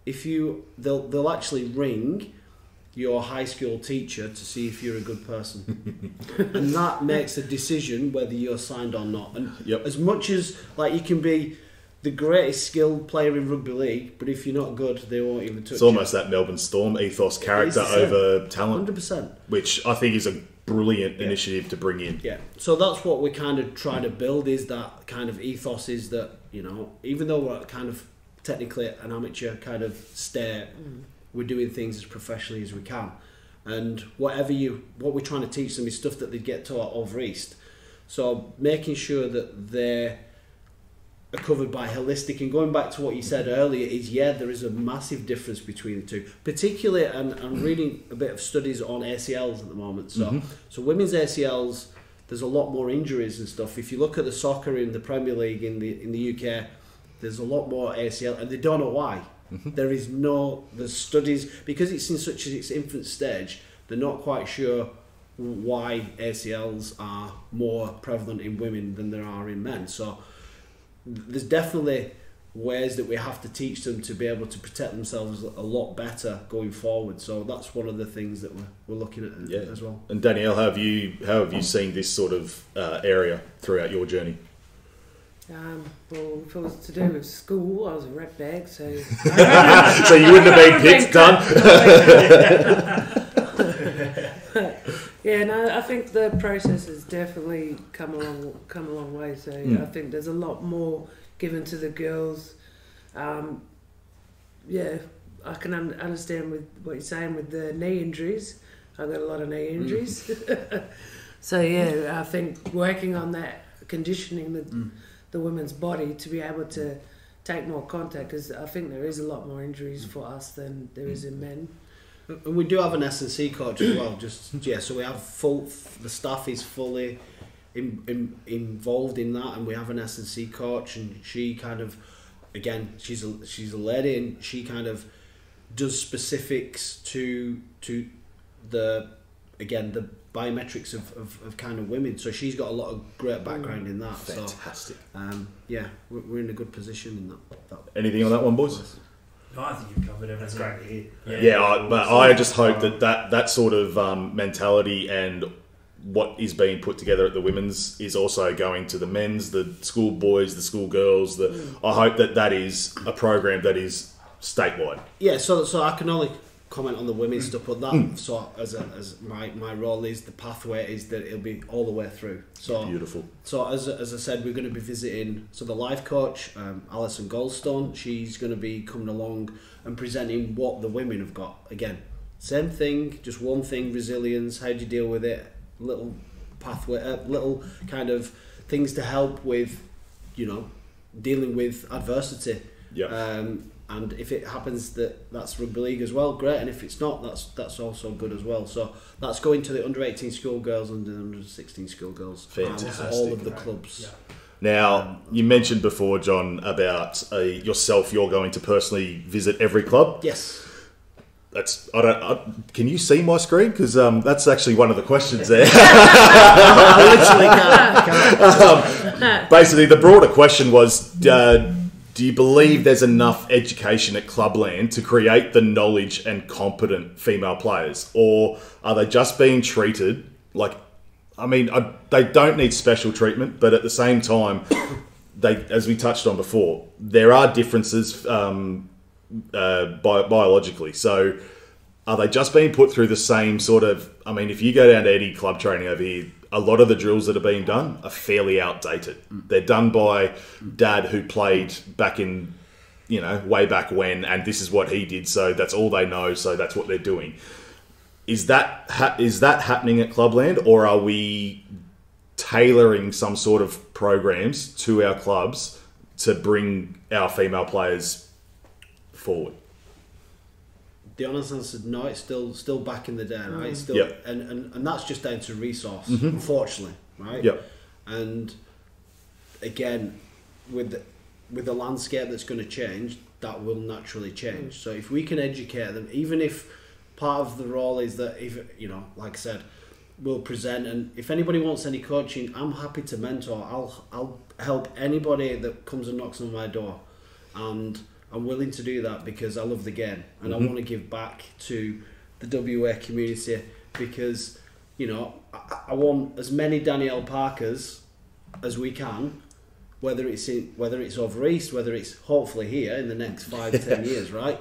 they'll actually ring your high school teacher to see if you're a good person, and that makes a decision whether you're signed or not. And as much as, like, you can be the greatest skilled player in rugby league, but if you're not good, they won't even touch you. It's almost that Melbourne Storm ethos, character over talent, 100%. which I think is a brilliant initiative to bring in. Yeah, so that's what we kind of try to build, is that kind of ethos, is that, you know, even though we're kind of technically an amateur kind of state, we're doing things as professionally as we can. And what we're trying to teach them is stuff that they get taught over East. So making sure that they're are covered by holistic, and going back to what you said earlier, is there is a massive difference between the two. Particularly, and I'm reading a bit of studies on ACLs at the moment. So women's ACLs, there's a lot more injuries and stuff. If you look at the soccer in the Premier League in the UK, there's a lot more ACL, and they don't know why. There's studies, because it's in such its infant stage, they're not quite sure why ACLs are more prevalent in women than there are in men. So there's definitely ways that we have to teach them to be able to protect themselves a lot better going forward. So that's one of the things that we're looking at as well. And Danielle, how have you seen this sort of area throughout your journey? Well, if it was to do with school, I was a rat bag, so... So you wouldn't have been picked, done? Yeah, no, I think the process has definitely come a long way. So I think there's a lot more given to the girls. Yeah, I can understand with what you're saying with the knee injuries. I've got a lot of knee injuries. So yeah, I think working on that, conditioning the women's body to be able to take more contact, because I think there is a lot more injuries for us than there is in men. And we do have an S&C coach as well. So we have the staff is fully involved in that, and we have an S&C coach, and she kind of, again, she's a lady, and she kind of does specifics to the biometrics of kind of women. So she's got a lot of great background in that. Fantastic. So we're in a good position in that. Anything on that one, boys? No, I think you've covered everything. That's great to hear. Yeah, but I just hope that sort of mentality and what is being put together at the women's is also going to the men's, the school boys, the school girls. I hope that is a program that is statewide. Yeah, so I can only comment on the women's stuff, but that so as my role is, the pathway is that it'll be all the way through. So beautiful. So as I said, we're going to be visiting. So the life coach, Alison Goldstone, she's going to be coming along and presenting what the women have got. Again, same thing, just one thing: resilience. How do you deal with it? Little pathway, little kind of things to help with, dealing with adversity. Yeah. And if it happens that's rugby league as well, great. And if it's not, that's also good as well. So that's going to the under-18 schoolgirls and the under-16 schoolgirls. Fantastic. And all of the clubs. Yeah. Now, you mentioned before, John, about yourself. You're going to personally visit every club. Yes. Can you see my screen? Because that's actually one of the questions there. I literally can't. Basically, the broader question was, do you believe there's enough education at Clubland to create the knowledge and competent female players? Or are they just being treated like... they don't need special treatment, but at the same time, as we touched on before, there are differences biologically. So are they just being put through the same sort of... if you go down to any club training over here, a lot of the drills that are being done are fairly outdated. They're done by dad who played back in, way back when, and this is what he did, so that's all they know, so that's what they're doing. Is that happening at Clubland, or are we tailoring some sort of programs to our clubs to bring our female players forward? The honest answer is no. It's still back in the day, right? It's still, Yep. and that's just down to resource, unfortunately, right? Yep. And again, with the landscape that's going to change, that will naturally change. So if we can educate them, even if part of the role is that, if like I said, we'll present, and if anybody wants any coaching, I'm happy to mentor. I'll help anybody that comes and knocks on my door, and I'm willing to do that because I love the game and I want to give back to the WA community, because I want as many Danielle Parkers as we can, whether it's over east, whether it's hopefully here in the next 5-10 years, right?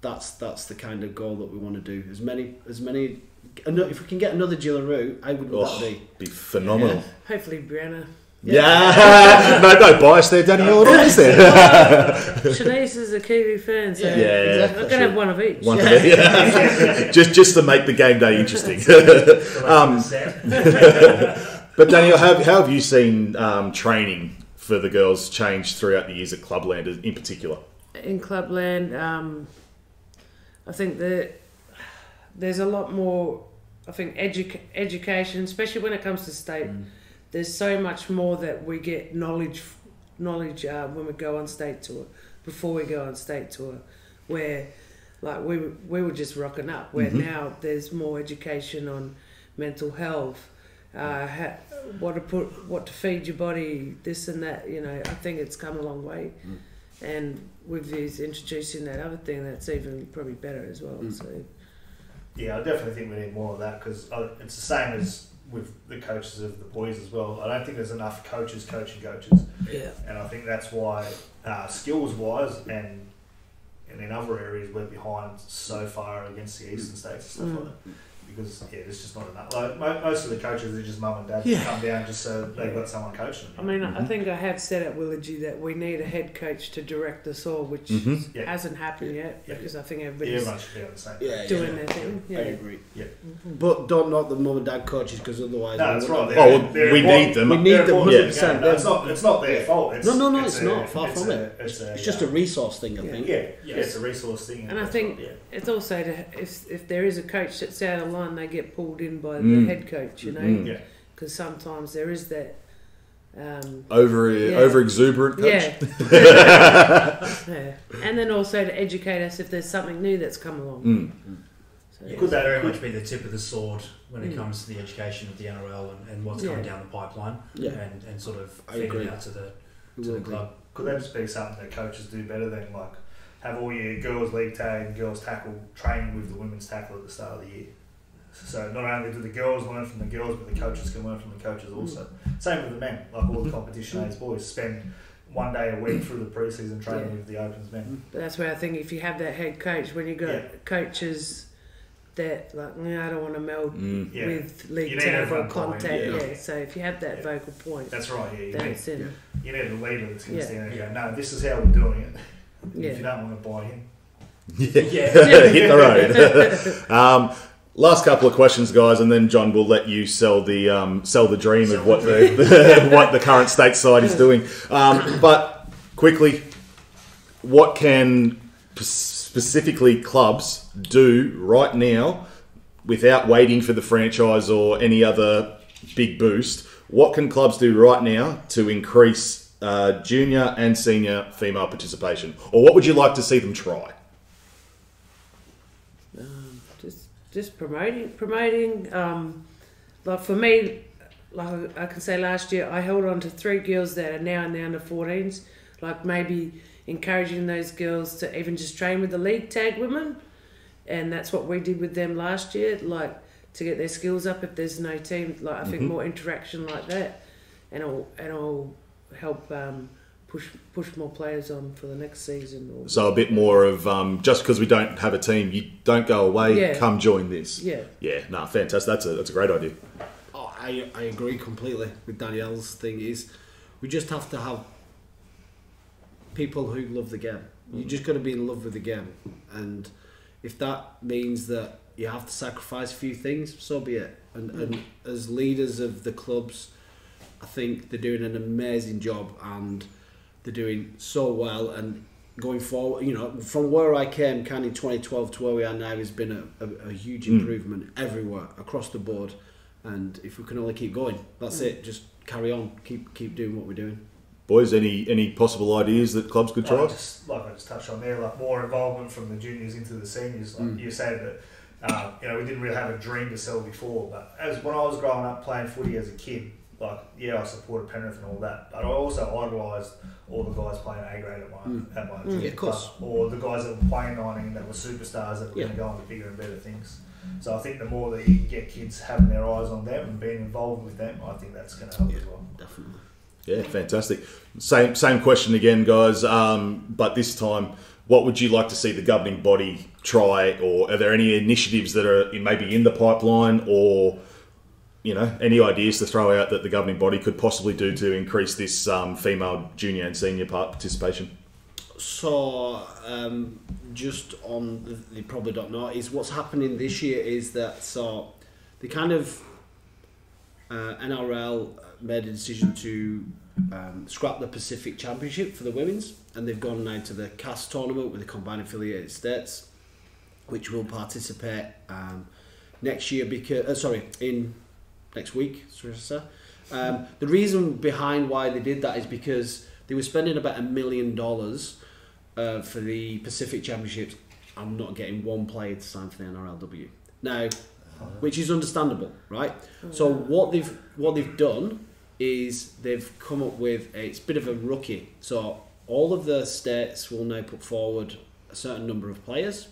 That's the kind of goal that we want to do. As many. If we can get another Jillaroo, how good would that be? Be phenomenal. Yeah. Hopefully, Brianna. Yeah. no bias there, Danielle, at all, is there? Shanice is a Kiwi fan, so exactly. I'm going to have one of each. One of each. just to make the game day interesting. But Danielle, how have you seen training for the girls change throughout the years at Clubland in particular? In Clubland, I think that there's a lot more, education, especially when it comes to state. There's so much more that we get knowledge when we go on state tour, before we go on state tour. where like we were just rocking up, where now there's more education on mental health, what to feed your body, this and that. You know, I think it's come a long way, and with these introducing that other thing, that's even probably better as well. So yeah, I definitely think we need more of that, because it's the same as with the coaches of the boys as well. I don't think there's enough coaches coaching coaches. Yeah. And I think that's why skills wise and in other areas we're behind so far against the eastern states and stuff like that. Because there's just not enough. Like most of the coaches are just mum and dad come down just so they've got someone coaching them. I mean, I think I have said at Willagee that we need a head coach to direct us all, which hasn't happened yet, because I think everybody's everyone should be on the same doing their thing. I agree. Yeah. But don't knock the mum and dad coaches, because otherwise... No, that's right. We need them. We need them 100%. No, it's not their fault. It's not. Far from it. It's just a resource thing, I think. Yeah, it's a resource thing. And I think it's also, if there is a coach that's out of line, they get pulled in by the head coach, you know, because sometimes there is that over exuberant coach. Yeah. And then also to educate us if there's something new that's come along. So, could that very much be the tip of the sword when it comes to the education of the NRL and what's coming down the pipeline, and sort of feeding it out to the club? Could that just be something that coaches do better than, like, have all your girls league tag and girls tackle training with the women's tackle at the start of the year? So not only do the girls learn from the girls, but the coaches can learn from the coaches also. Same with the men, like all the competition age boys spend one day a week through the pre-season training with the Opens men. But that's where I think if you have that head coach, when you got coaches that like, I don't want to meld with league tag or contact, so if you have that vocal point, that's right. Then it's in. You need a leader that's going to stand there and go, no, this is how we're doing it. If you don't want to buy in. Hit the road. Last couple of questions, guys, and then John will let you sell the dream of what the current state side is doing. But quickly, what can specifically clubs do right now without waiting for the franchise or any other big boost? What can clubs do right now to increase junior and senior female participation, or what would you like to see them try? Just promoting. Like for me, like I can say last year, I held on to 3 girls that are now in the under 14s. Like maybe encouraging those girls to even just train with the league tag women, and that's what we did with them last year. Like to get their skills up if there's no team. Like I think more interaction like that, and it'll help push more players on for the next season. So a bit more of just because we don't have a team, you don't go away. Come join this. Fantastic. That's a great idea. Oh, I agree completely with Danielle's thing. Is we just have to have people who love the game. You just got to be in love with the game, and if that means that you have to sacrifice a few things, so be it. And as leaders of the clubs, I think they're doing an amazing job, and they're doing so well. And going forward, you know, from where I came, kind of 2012 to where we are now, has been a huge improvement everywhere across the board. And if we can only keep going, that's it. Just carry on, keep doing what we're doing. Boys, any possible ideas that clubs could try? I just touched on there, like more involvement from the juniors into the seniors. Like you said that, we didn't really have a dream to sell before, but when I was growing up playing footy as a kid, I supported Penrith and all that, but I also idolised all the guys playing A grade at my junior club, or the guys that were playing 19 that were superstars that were going to go on to bigger and better things. So I think the more that you can get kids having their eyes on them and being involved with them, I think that's going to help as well. Definitely. Yeah, fantastic. Same question again, guys. But this time, what would you like to see the governing body try, or are there any initiatives that are maybe in the pipeline, or any ideas to throw out that the governing body could possibly do to increase this female junior and senior participation? So, just on they probably don't know, is what's happening this year is that the kind of NRL made a decision to scrap the Pacific Championship for the women's, and they've gone now to the CAS tournament with the combined affiliated states, which will participate next year next week. The reason behind why they did that is because they were spending about $1 million for the Pacific Championships, I'm not getting one player to sign for the NRLW now, which is understandable, right? So what they've done is they've come up with it's a bit of a rookie. So all of the states will now put forward a certain number of players,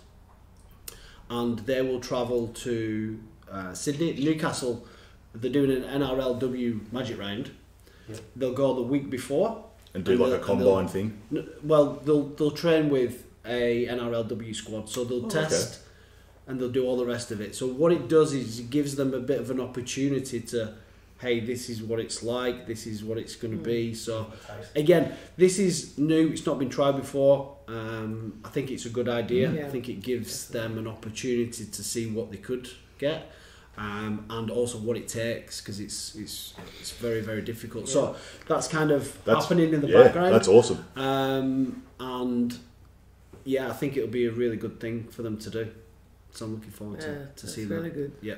and they will travel to Sydney, Newcastle. They're doing an NRLW Magic Round. Yep. They'll go the week before and do like a combine thing. Well, they'll train with a NRLW squad, so they'll test and they'll do all the rest of it. So what it does is it gives them a bit of an opportunity to, hey, this is what it's like, this is what it's going to be. So again, this is new, it's not been tried before. I think it's a good idea. I think it gives them an opportunity to see what they could get. And also what it takes, because it's very, very difficult. So that's kind of happening in the background. That's awesome. And yeah, I think it'll be a really good thing for them to do. So I'm looking forward to see that. Really good. Yeah.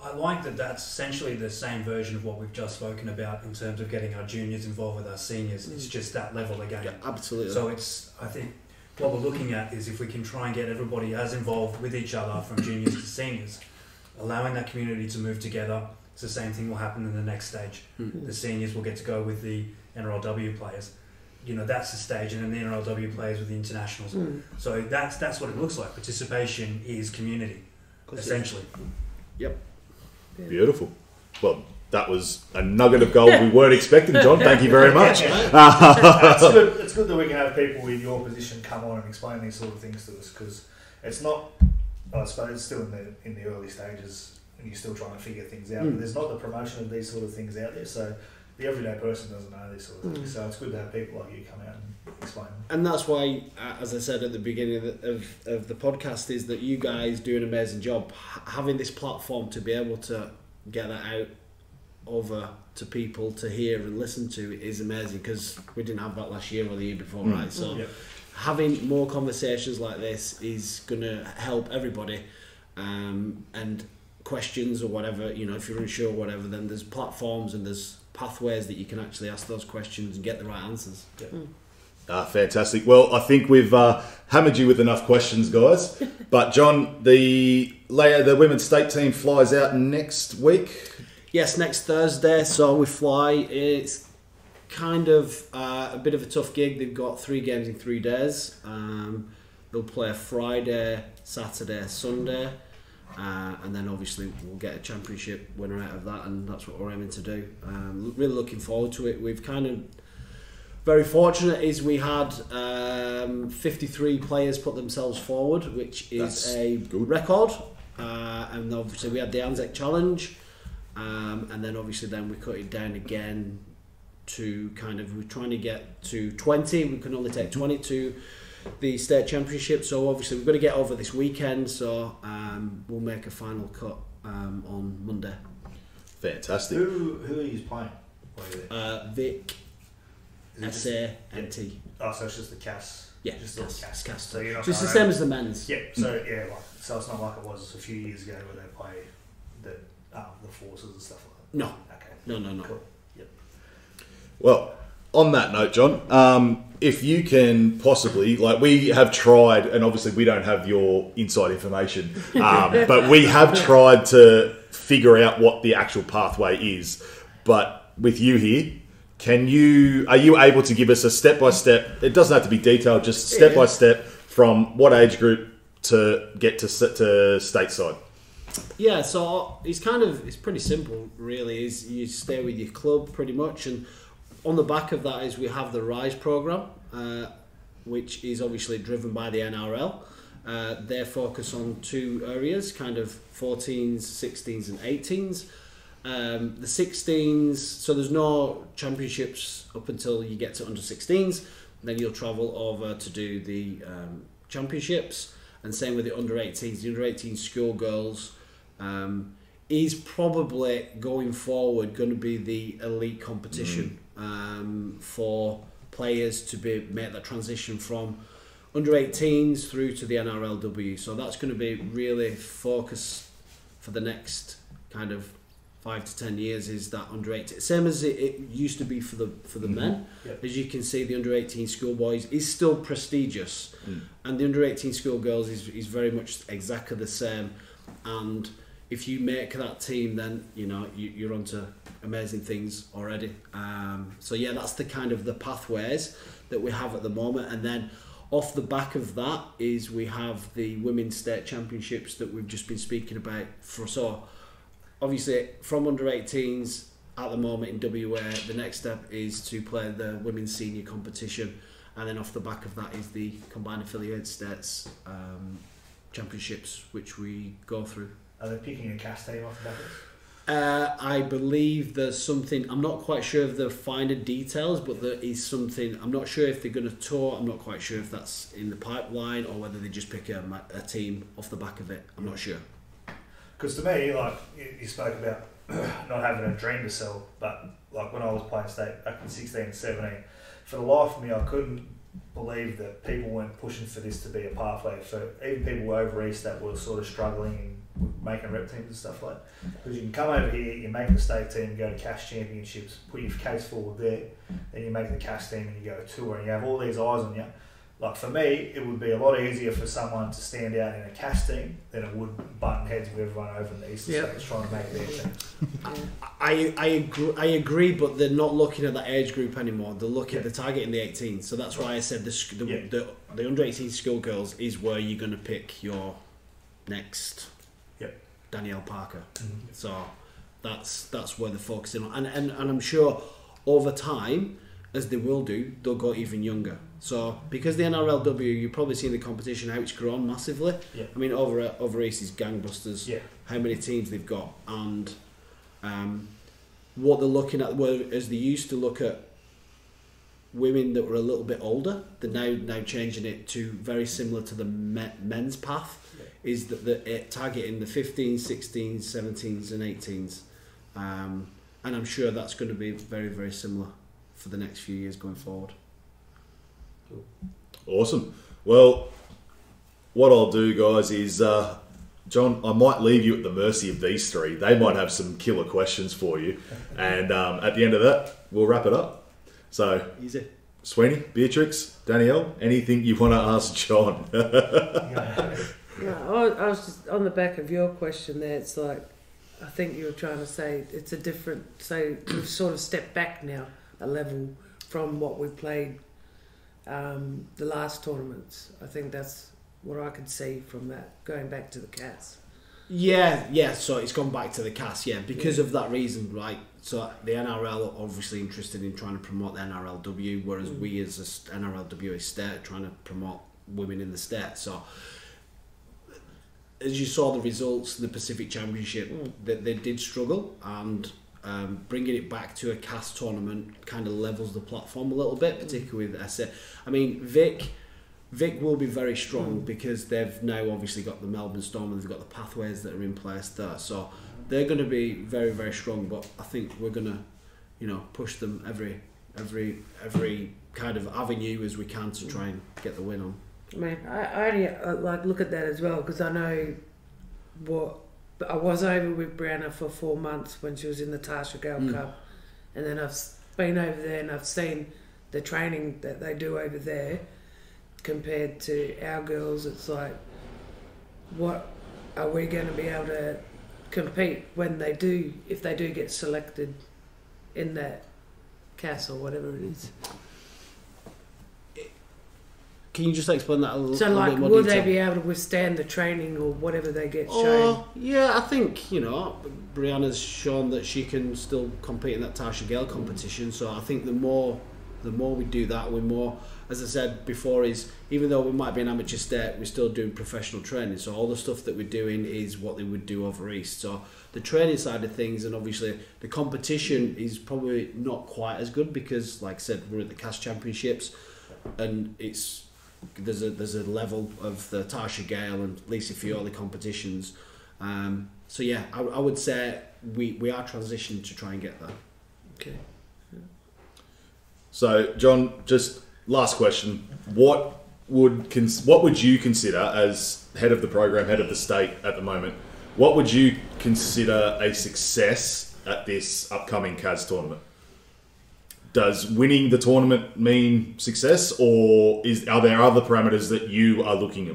I like that that's essentially the same version of what we've just spoken about in terms of getting our juniors involved with our seniors. It's just that level again. Yeah, absolutely. So I think what we're looking at is if we can try and get everybody as involved with each other from juniors to seniors, allowing that community to move together. It's the same thing will happen in the next stage. The seniors will get to go with the NRLW players. That's the stage, and then the NRLW players with the internationals. So that's what it looks like. Participation is community, essentially. Yep. Yeah. Beautiful. Well, that was a nugget of gold we weren't expecting, John. Thank you very much. It's good that we can have people in your position come on and explain these sort of things to us, because it's not, I suppose it's still in the early stages and you're still trying to figure things out. But there's not the promotion of these sort of things out there, so the everyday person doesn't know these sort of things. So it's good to have people like you come out and explain them. And that's why, as I said at the beginning of the podcast, is that you guys do an amazing job having this platform to be able to get that out over to people to hear and listen to is amazing, because we didn't have that last year or the year before, right? So having more conversations like this is going to help everybody, and questions or whatever, if you're unsure or whatever, then there's platforms and there's pathways that you can actually ask those questions and get the right answers. Fantastic. Well, I think we've hammered you with enough questions, guys. But John, the women's state team flies out next week. Yes, next Thursday. So we fly. It's kind of a bit of a tough gig. They've got 3 games in 3 days. They'll play Friday, Saturday, Sunday. And then obviously we'll get a championship winner out of that, and that's what we're aiming to do. Really looking forward to it. We've kind of very fortunate is we had 53 players put themselves forward, which is a record. And obviously we had the Anzac Challenge, and then obviously we cut it down again to we're trying to get to 20. We can only take 20 to the state championship, so obviously we've got to get over this weekend, so we'll make a final cut on Monday. Fantastic. Who are you playing? Vic, SA, NT. Oh, so it's just the CAS? Yeah, just the CAS. So you're not so it's the same as the men's. Yeah, so so it's not like it was a few years ago where they play the forces and stuff like that? No. Okay. No. Cool. Yep. Well, on that note, John, if you can possibly, we have tried, and obviously we don't have your inside information, but we have tried to figure out what the actual pathway is. But with you here, are you able to give us a step-by-step, it doesn't have to be detailed, just step-by-step from what age group to get to stateside? Yeah, so it's pretty simple, really. Is you stay with your club pretty much, and on the back of that is we have the Rise programme, which is obviously driven by the NRL. They focus on 2 areas, 14s, 16s and 18s. The 16s, so there's no championships up until you get to under 16s. Then you'll travel over to do the championships, and same with the under 18s. The under 18 schoolgirls is probably going forward going to be the elite competition for players to make that transition from under 18s through to the NRLW. So that's going to be really focused for the next 5 to 10 years is that under 18, same as it used to be for the men. Yep. As you can see, the under 18 schoolboys is still prestigious, and the under 18 schoolgirls is very much exactly the same. And if you make that team, then you're onto amazing things already. So yeah, that's the kind of the pathways that we have at the moment. And then off the back of that is we have the women's state championships that we've just been speaking about. So obviously from under 18s at the moment in WA, the next step is to play the women's senior competition, and then off the back of that is the combined affiliated states championships, which we go through. Are they picking a cast team off the back of it? I believe there's something, I'm not quite sure of the finer details, but there is something. I'm not sure if they're going to tour. I'm not quite sure if that's in the pipeline or whether they just pick a team off the back of it. I'm not sure. Because to me, like you spoke about not having a dream to sell, but like when I was playing state back in 16 and 17, for the life of me, I couldn't believe that people weren't pushing for this to be a pathway for even people over east that were sort of struggling and making rep teams and stuff like that. Because you can come over here, you make the state team, go to cash championships, put your case forward there, then you make the cash team and you go tour and you have all these eyes on you. Like for me, it would be a lot easier for someone to stand out in a cash team than it would button heads with everyone over in the eastern states trying to make their teams. I agree, but they're not looking at that age group anymore. They're looking at the target in the 18s. So that's why I said the under 18 schoolgirls is where you're going to pick your next Danielle Parker. So that's where they're focusing on, and I'm sure over time, as they will do, they'll go even younger. So because the NRLW, you've probably seen the competition how it's grown massively. I mean, over east is gangbusters. How many teams they've got, and what they're looking at, as they used to look at women that were a little bit older, they're now changing it to very similar to the men's path. Is that they're targeting the 15s, 16s, 17s, and 18s, and I'm sure that's going to be very, very similar for the next few years going forward. Awesome. Well, what I'll do, guys, is John, I might leave you at the mercy of these three. They might have some killer questions for you, and at the end of that, we'll wrap it up. So, easy. Sweeney, Beatrix, Danielle, anything you want to ask John? No, I was just on the back of your question there. It's like, I think you were trying to say it's a different. So we've sort of stepped back now a level from what we played the last tournaments. I think that's what I could see from that, going back to the CAS. Yeah. So it's gone back to the CAS, because of that reason, right? So the NRL are obviously interested in trying to promote the NRLW, whereas we as a NRLW state are trying to promote women in the state. So as you saw the results, the Pacific Championship, they did struggle, and bringing it back to a CAS tournament kind of levels the platform a little bit, particularly with SA. I mean, Vic will be very strong because they've now obviously got the Melbourne Storm and they've got the pathways that are in place there. So they're going to be very, very strong, but I think we're going to, push them every kind of avenue as we can to try and get the win on. I mean, I only look at that as well because I know I was over with Brianna for 4 months when she was in the Tasha Gale Cup, and then I've been over there and I've seen the training that they do over there compared to our girls. It's like, what are we going to be able to compete when they do, if they do get selected in that CAS or whatever it is? Can you just explain that a little, so, bit more will detail? they be able to withstand the training or whatever they get shown? Yeah, I think, Brianna's shown that she can still compete in that Tasha Gale competition. So I think the more we do that, we're more, as I said before, is even though we might be an amateur state, we're still doing professional training. So all the stuff that we're doing is what they would do over east. So the training side of things, and obviously the competition is probably not quite as good because, like I said, we're at the CAS Championships, and there's a level of the Tasha Gale and Lisa Fiore competitions. So yeah, I would say we are transitioning to try and get there. Okay. Yeah. So John, just last question: what would you consider as head of the program, head of the state at the moment? What would you consider a success at this upcoming CAS tournament? Does winning the tournament mean success, or are there other parameters that you are looking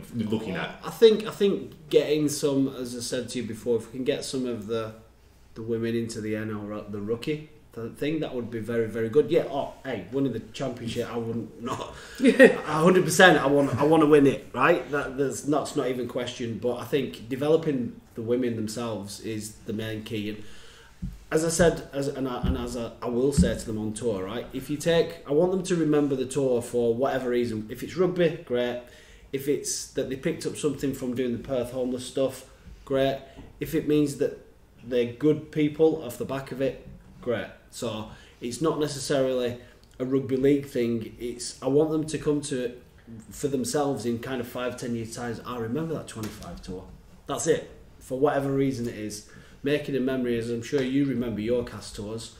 at? I think getting some, as I said to you before, if we can get some of the women into the NL, the rookie thing, that would be very, very good. Yeah. Oh, hey, winning the championship, I wouldn't not 100%. I want to win it, right? That's not even question. But I think developing the women themselves is the main key. And as I said, as I will say to them on tour, right? I want them to remember the tour for whatever reason. If it's rugby, great. If it's that they picked up something from doing the Perth homeless stuff, great. If it means that they're good people off the back of it, great. So it's not necessarily a rugby league thing. I want them to come to it for themselves in kind of 5-10 years time. I remember that 25 tour. That's it. For whatever reason it is. Making a memory, as I'm sure you remember your cast tours,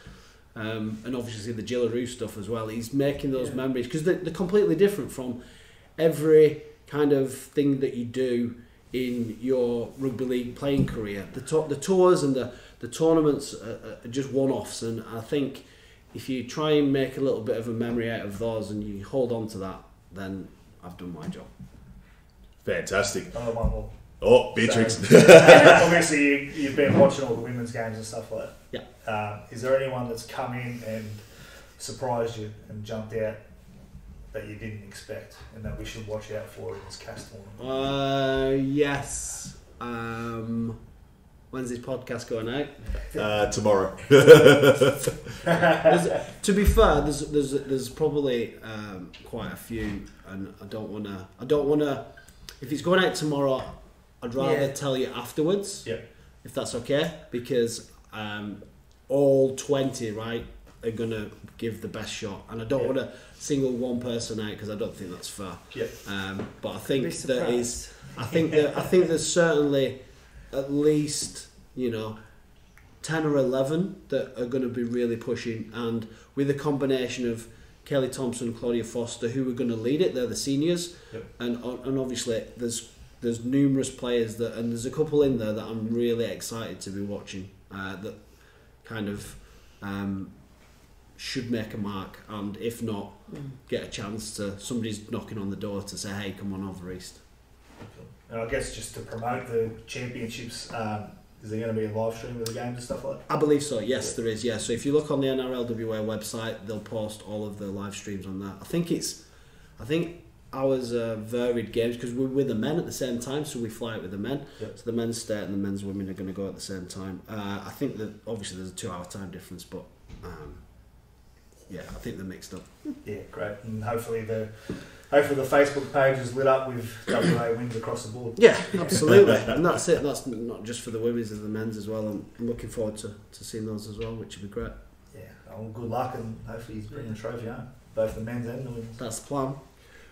and obviously the Jillaroo stuff as well. He's making those memories because they're completely different from every kind of thing that you do in your rugby league playing career. The tours and the tournaments are just one-offs, and I think if you try and make a little bit of a memory out of those and you hold on to that, then I've done my job. Fantastic. Another one more. Oh, Beatrix. So, obviously, you've been watching all the women's games and stuff like that. Yeah. Is there anyone that's come in and surprised you and jumped out that you didn't expect and that we should watch out for in this CAS tournament? Yes. When's this podcast going out? Tomorrow. To be fair, there's probably quite a few, and I don't wanna. If it's going out tomorrow, I'd rather tell you afterwards. Yeah. If that's okay, because all 20 right are gonna give the best shot, and I don't want to single one person out because I don't think that's fair. Yeah. But I think there is. I think there's certainly at least 10 or 11 that are going to be really pushing, and with a combination of Kelly Thompson, Claudia Foster, who are going to lead it. They're the seniors, and obviously there's numerous players and there's a couple in there that I'm really excited to be watching that kind of should make a mark, and if not, get a chance to somebody's knocking on the door to say, hey, come on over east. And I guess just to promote the championships, is there going to be a live stream of the games and stuff like that? I believe so, yes, there is, yeah. So if you look on the NRLWA website, they'll post all of the live streams on that. I think ours varied games because we're with the men at the same time, so we fly it with the men. Yep. So the men's state and the men's women are going to go at the same time. I think that obviously there's a 2-hour time difference, but I think they're mixed up. Yeah, great. And hopefully the Facebook page is lit up with WA wins across the board. Yeah, absolutely. And that's it. That's not just for the women's, and the men's as well. I'm looking forward to seeing those as well, which would be great. Yeah, well, good luck, and hopefully he's bringing the trophy home, both the men's and the women's. That's the plan.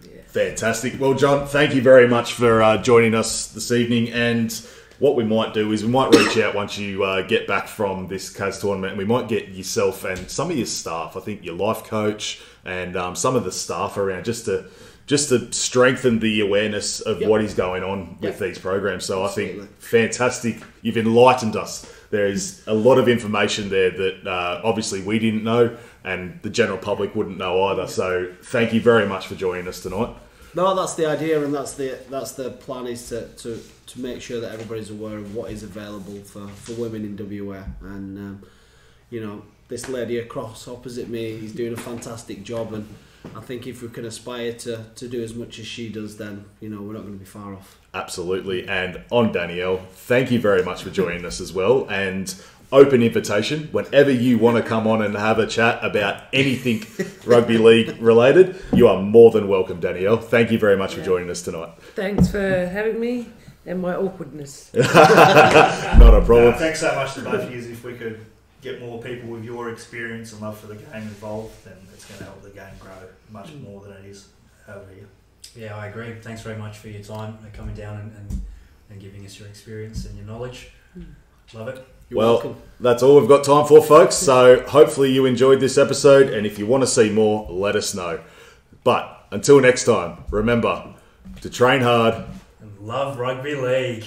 Yeah. Fantastic. Well, John, thank you very much for joining us this evening. And what we might do is we might reach out once you get back from this CAS tournament, and we might get yourself and some of your staff, I think your life coach and some of the staff around, just to strengthen the awareness of what is going on with these programs. So absolutely. I think fantastic. You've enlightened us. There is a lot of information there that obviously we didn't know, and the general public wouldn't know either. So thank you very much for joining us tonight. No, that's the idea, and that's the plan, is to make sure that everybody's aware of what is available for women in WA. And this lady across opposite me is doing a fantastic job, and I think if we can aspire to do as much as she does, then we're not going to be far off. Absolutely. And on Danielle, thank you very much for joining us as well. And open invitation, whenever you want to come on and have a chat about anything rugby league related, you are more than welcome, Danielle. Thank you very much for joining us tonight. Thanks for having me and my awkwardness. Not a problem. Thanks so much to both of you. If we could get more people with your experience and love for the game involved, then it's going to help the game grow much more than it is over here. Yeah, I agree. Thanks very much for your time coming down and giving us your experience and your knowledge. Love it. You're welcome. That's all we've got time for, folks. So hopefully you enjoyed this episode, and if you want to see more, let us know. But until next time, remember to train hard and love rugby league.